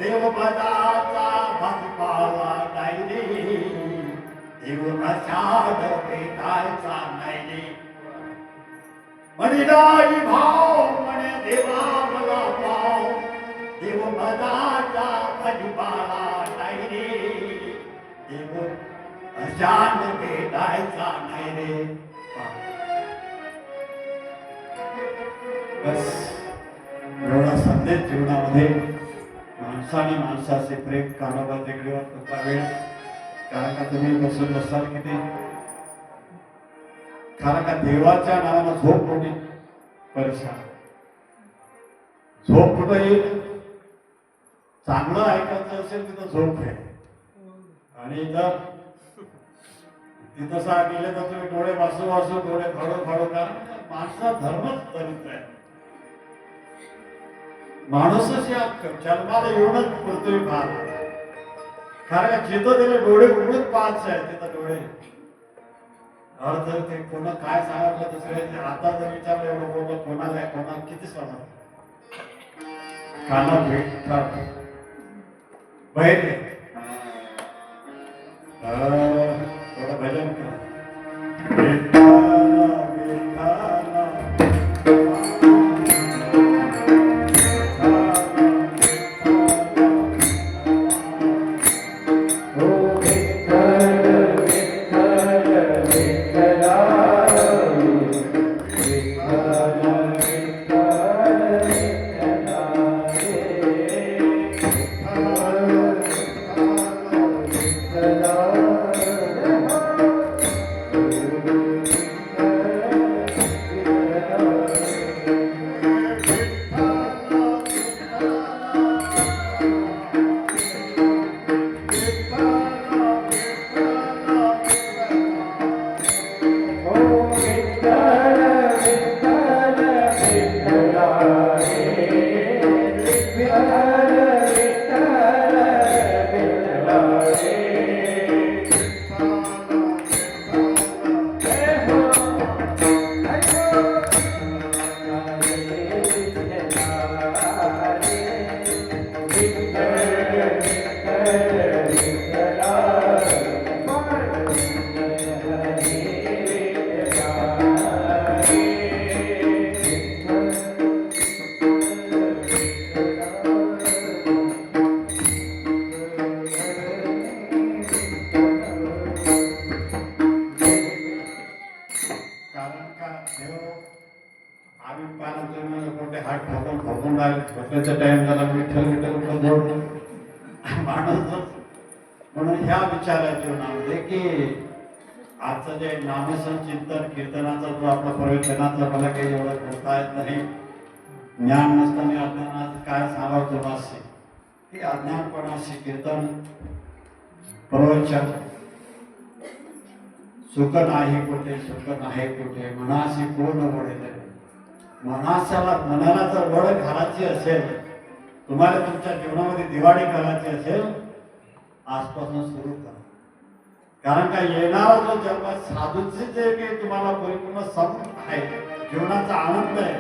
देव बदाचा भाजीपाला नाही रे देव प्रसाद भेटायचा नाही रे म्हणे नाही भाव म्हणे देवा मला पाव देव बदाचा भाजीपाला नाही रे देव प्रसाद भेटायचा नाही रे बस एवढा संदेश जीवनामध्ये माणसाने माणसाचे प्रेम कानोबा टेकडीवर तुमचा वेळ कारण का तुम्ही बसून बसाल किती कारण का देवाच्या नावानं झोप होणे परेशान झोप कुठं येईल चांगलं ऐकायचं असेल तिथं झोप आहे. आणि जर तिथं गेले तर तुम्ही डोळे वासू वासू डोळे फाडू फाडू, कारण माणसा धर्मच दरिद्र आहे. माणूसच या जन्माला येऊनच पृथ्वी पाहत, कारण जिथं त्याला डोळे उघडून पाहायचे आहे तिथं डोळे अर्ध ते कोण काय सांगितलं दुसरे आता जर विचारलं एवढं बोललं कोणाला कोणाला किती समजलं. काना भेटतात बहिर थोडं भजन करा. टाइम झाला विठ्ठल विठ्ठल बोलतो माणूस. म्हणून ह्या विचाराच्या जीवनामध्ये की आजचं जे नामसंचिंतन कीर्तनाचा जो आपला प्रवचनाचा मला काही एवढं बोलता येत नाही. ज्ञान नसताना अज्ञानात काय सांगावं तुम्हाशी की अज्ञानपणाशी कीर्तन प्रवचन सुख नाही कुठे सुख नाही कुठे मनाशी पूर्ण वळले. मनाला जर वळ घालायची असेल, तुम्हाला तुमच्या जीवनामध्ये दिवाळी करायची असेल, आजपासून सुरू करा. कारण का येणारा जो जन्म साधूचे जे की तुम्हाला परिपूर्ण सम आहे, जीवनाचा आनंद आहे.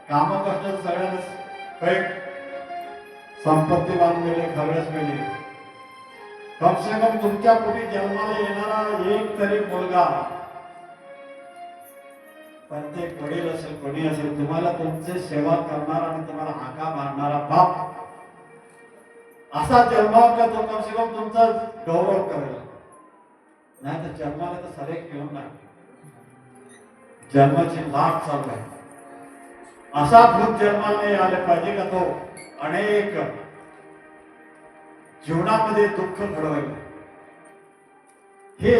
कामकष्ट सगळ्यांना काही संपत्ती बांधलेले खरंच मिळेल. कम से कम तुमच्या पुढे जन्माला येणारा एक तरी मुलगा, प्रत्येक वडील असेल कोणी असेल, तुम्हाला तुमची सेवा करणारा आणि तुम्हाला हाका मारणारा बाप असा जन्मावा का तो कम से कम तुमचा गौरव करेल. नाही तर जन्माला तर सरे घेऊन नाही, जन्माची लाट चालू आहे. असा भूत जन्माला नाही आले पाहिजे का तो अनेक जीवनामध्ये दुःख घडवेल. हे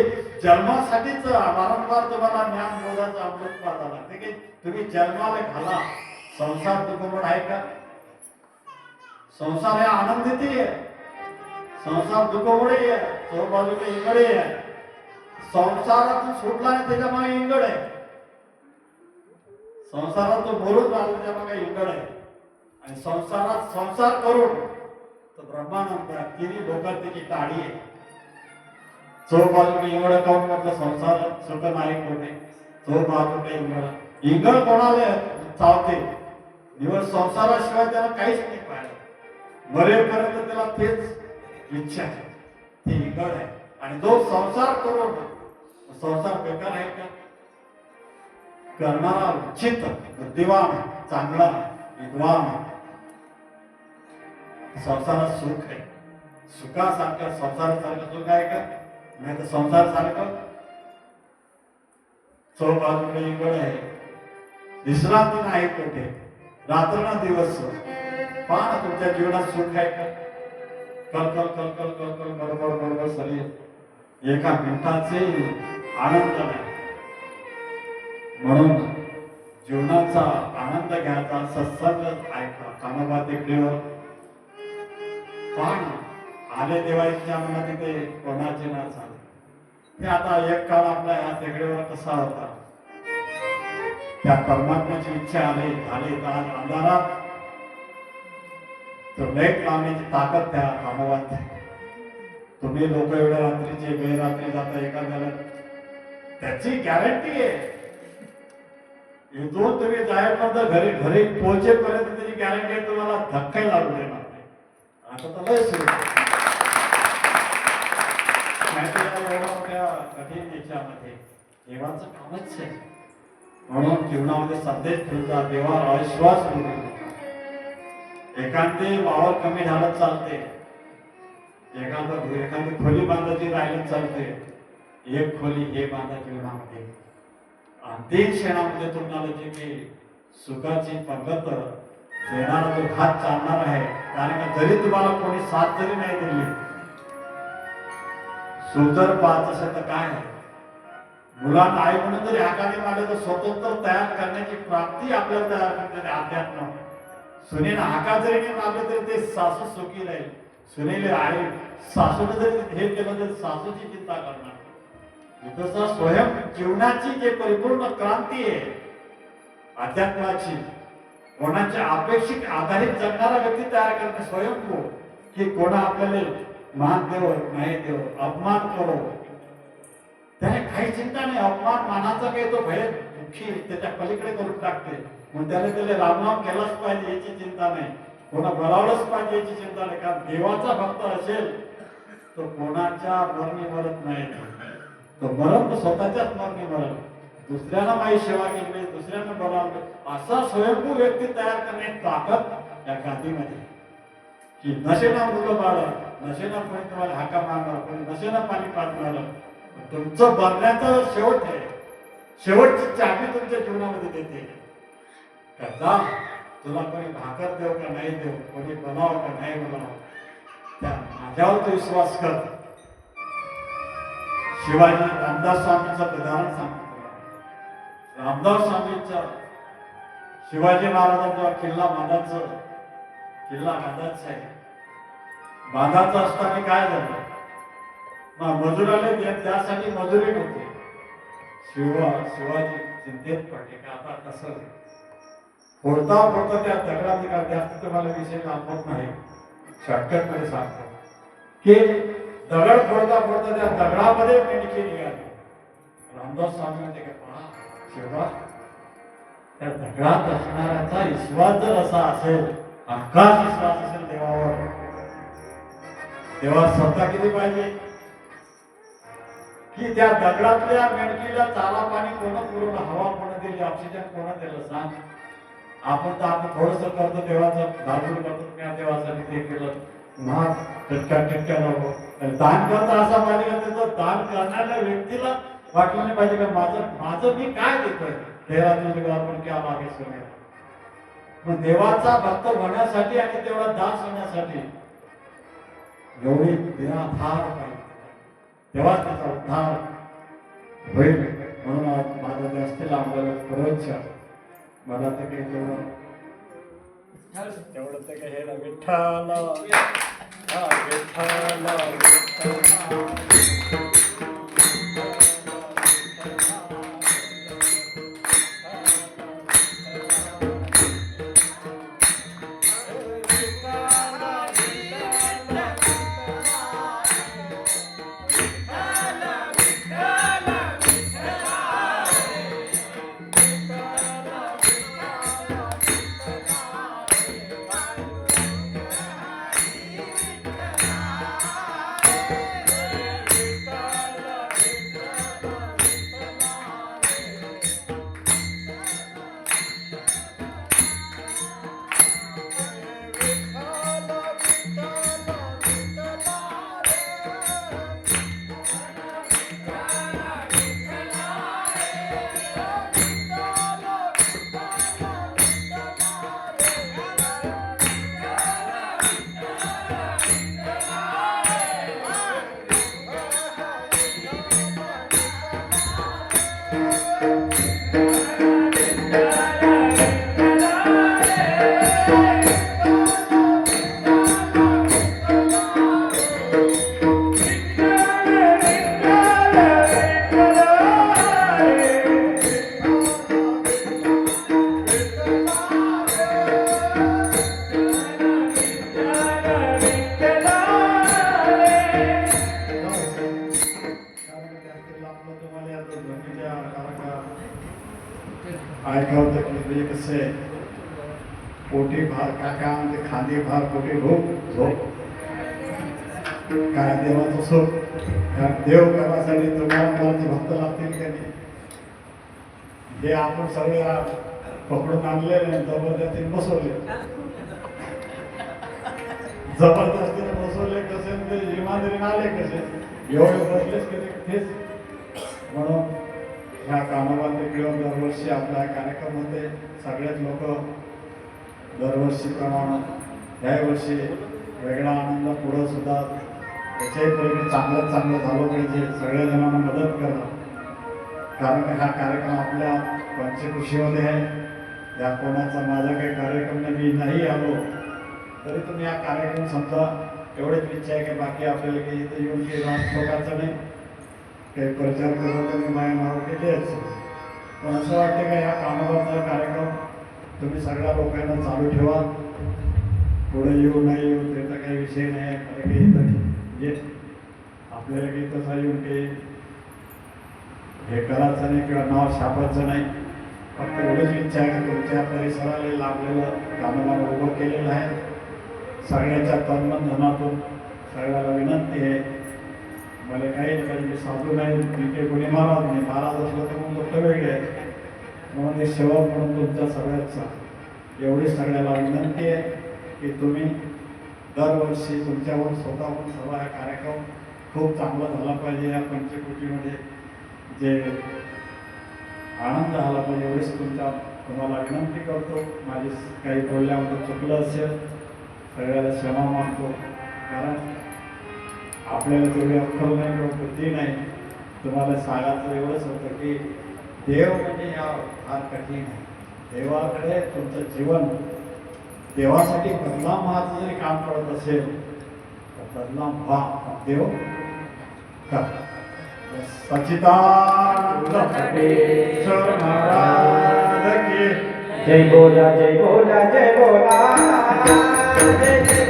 जन्मासाठीच वारंवार तुम्हाला ज्ञान बोधाचं अमृत पाहायला लागते की तुम्ही जन्माला घाला. संसार दुःखमोड आहे का? संसार हे आनंदिती आहे, संसार दुःखमोडे आहे, तो बाजूला इंगडे आहे. संसारातून सुटला नाही त्याच्या मागे इंगड आहे, संसारात तो बोलून राहिला त्याच्या मागे इंगड आहे. आणि संसारात संसार करून तो ब्रह्मानंद तिन्ही डोक्यात त्याची टाळी आहे. चो बाजूने इंगड काऊन म्हटलं संसार सुख नाही कोठे, चो बाजूने इंगड इंगड कोणाला चावते? निवड संसाराशिवाय त्याला काहीच नाही पाहिजे. मरेपर्यंत त्याला तेच इच्छा आहे, ते इंगड आहे. आणि जो संसार करून संसार बेकार आहे का? करणारा उचित बुद्धिवान चांगला विद्वान संसारात सुख आहे. सुखासारखं संसारासारखं सुख आहे का? नाही तर संसार सारखं चौबाजूने इंगड आहे. विश्रांती नाही कुठे, रात्र दिवस. पहा तुमच्या जीवनात सुख आहे का? कलकल कलकल कलकल गडबड गडबड सरी एका मिनिटाचे आनंद नाही. म्हणून जीवनाचा आनंद घ्यायचा, सत्संग ऐका. कामोबा टेकडीवर पहा ना, आले दिवाळीच्या मनात तिथे कोणाचे ना झाले. हे आता एक काळ आपला ह्या दगडीवर कसा होता, त्या परमात्म्याची इच्छा आली झाली तर आज अंधारात तो लेख लावण्याची ताकद त्या कामावात. तुम्ही लोक एवढ्या रात्रीचे बेरात्री जाता एखाद्याला, त्याची गॅरंटी आहे इथून तुम्ही जायपर्यंत घरी घरी पोहोचेपर्यंत त्याची गॅरंटी आहे तुम्हाला धक्काही लागू देणार नाही. आता तर लय सुरू एवढ्या मोठ्या कठीण याच्यामध्ये देवाचं कामच आहे. म्हणून जीवनामध्ये संदेश ठेवता, देवावर अविश्वास ठेवू. एखादी वावर कमी झालं चालते, एखादी खोली बांधायची राहिलं चालते, एक खोली हे बांधा जीवनामध्ये. अंतिम क्षणामध्ये तुम्हाला जे की सुखाची पंगत देणारा तो हात चालणार आहे. कारण का जरी तुम्हाला कोणी साथ जरी नाही दिली, सुंदर पाहत असेल तर काय आहे, मुलांना आई म्हणून जरी हाकाने मारले तर स्वतंत्र तयार करण्याची प्राप्ती आपल्याला तयार करते अध्यात्म. सुनेनं हाका जरी नाही मारले तरी ते सासू सुखी राहील. सुनेले आई सासूने जरी हे केलं तरी सासूची चिंता करणार. तसं स्वयं जीवनाची जे परिपूर्ण क्रांती आहे अध्यात्माची, कोणाच्या अपेक्षित आधारित जगणारा व्यक्ती तयार करणे स्वयंभू, की कोणा आपल्याला मान देव नाही देव, अपमान करो, त्याने काही चिंता नाही. अपमान मानाचा काही तो भय दुःखी त्याच्या पलीकडे करून टाकते. मग त्याला रामनाम केलाच पाहिजे याची चिंता नाही, कोणा बोलावलंच पाहिजे याची चिंता नाही. कारण देवाचा भक्त असेल तो कोणाच्या मरणी मरत नाही, तो मरण तो स्वतःच्याच मरणी मरण. दुसऱ्यांना माझी सेवा केली, दुसऱ्यांना बोलावलं, असा स्वयंभू व्यक्ती तयार करण्याची ताकद या गादीमध्ये. की नशेना मुलं बाळ, नशेना कोणी तुम्हाला हाका मारणार, कोणी नशेना पाणी पाजणार, तुमचं बघण्याचं शेवट आहे. शेवटची चाबी तुमच्या जीवनामध्ये देते. का तुला कोणी भाकर देव का नाही देव, कोणी बनाव का नाही बनाव, त्या माझ्यावर तो विश्वास कर. शिवाजी रामदास स्वामींचं उदाहरण सांगतो. रामदास स्वामींच्या शिवाजी महाराजांचा किल्ला बांधायचा आहे. बांधायचा असताना काय झालं, मजुराले त्यासाठी मजुरी नव्हती. शिवाजी चिंतेत पडले का आता कसं फोडता त्या दगडामध्ये का जास्त तुम्हाला विषय दाखवत नाही, शॉर्टकट मध्ये सांगतो की दगड फोडता त्या दगडामध्ये मेंढकी निघाली. रामदास स्वामी म्हणते का पहा शिवा, त्या दगडात असणाऱ्याचा विश्वास जर असा असेल, आकाश विश्वास असेल देवावर, देवा स्वतः किती पाहिजे की त्या दगडातल्या मेंढकीला चारा पाणी कोण पुरवलं, हवा कोण दिली, ऑक्सिजन कोण दिलं सांग. आपण थोडस करतो देवाचं, दारू करतो त्या देवासाठी ते केलं, महाग टटक्या नको दान करता असा पाहिजे का त्याचं दान करणाऱ्या व्यक्तीला वाटलं नाही पाहिजे का माझं मी काय देतोय, तेरा तुझे आपण क्या मागे सुने. मग देवाचा भक्त होण्यासाठी आणि तेवढा दास होण्यासाठी एवढी निराधार पाहिजे, तेव्हा त्याचा उद्धार होईल. म्हणून माझं जास्त लांबलं खरंच मला ते काही तेवढं ते काही हे ना विठ्ठल ऐकवतं की म्हणजे कसं आहे, पोटी भार काय म्हणते, खांदी भार पोटी भूक झोप, काय देवाचं सुख. कारण देव करण्यासाठी तुम्हाला मला ते भक्त लागतील का नाही? हे आपण सगळे पकडून आणले आणि जबरदस्तीने बसवले, जबरदस्तीने बसवले कसे, ते इमानदारीने आले कसे, एवढे बसलेच कधी तेच. म्हणून ह्या कामामध्ये किंवा दरवर्षी आपल्या कार्यक्रमामध्ये सगळेच लोक दरवर्षीप्रमाणे ह्या वर्षी वेगळा आनंद पुढं सुद्धा त्याच्याही पलीकडे चांगलं झालं पाहिजे, सगळ्या जणांना मदत करा. कारण हा कार्यक्रम आपल्या पंचकृषीमध्ये आहे. या कोणाचा माझा काही कार्यक्रम मी नाही आलो तरी तुम्ही हा कार्यक्रम समजा. एवढेच इच्छा आहे की बाकी आपल्याला काही इथं येऊन काही लोकांचं नाही काही प्रचार करत आणि माझ्या नाव केलेच. पण असं वाटतं का या कामाचा कार्यक्रम तुम्ही सगळ्या लोकांना चालू ठेवा. पुढे येऊ नाही येऊ त्याचा काही विषय नाही. काही म्हणजे आपल्याला काही तसा येऊन काही हे करायचं नाही किंवा नाव छापायचं नाही. फक्त एवढीच इच्छा आहे की तुमच्या परिसराला लाभलेलं कामाला उभं केलेलं आहे. सगळ्याच्या तन्मन धनातून सगळ्याला विनंती आहे. मला काही नाही, मी साधू नाही, मी काही कोणी महाराज नाही. महाराज असलं तर मग गोष्ट वेगळी आहे. म्हणून मी सेवक म्हणून तुमच्या सगळ्याचा एवढी सगळ्याला विनंती आहे की तुम्ही दरवर्षी तुमच्यावर स्वतःहून सगळा हा कार्यक्रम खूप चांगला झाला पाहिजे. या पंचकृतीमध्ये जे आनंद झाला पाहिजे एवढीच तुम्हाला विनंती करतो. माझी काही बोलल्यामध्ये चुकलं असेल सगळ्याला क्षमा मागतो. कारण आपल्याला तेवढी अक्कल नाही किंवा बुद्धी नाही. तुम्हाला सांगायचं एवढंच होतं की देव म्हणजे या फार कठीण आहे. देवाकडे तुमचं जीवन देवासाठी बदनाम व्हायचं जरी काम करत असेल तर बदनाम व्हा, देव कर. सच्चिदानंद श्री महाराज की जय बोला जय बोला जय बोला जय जय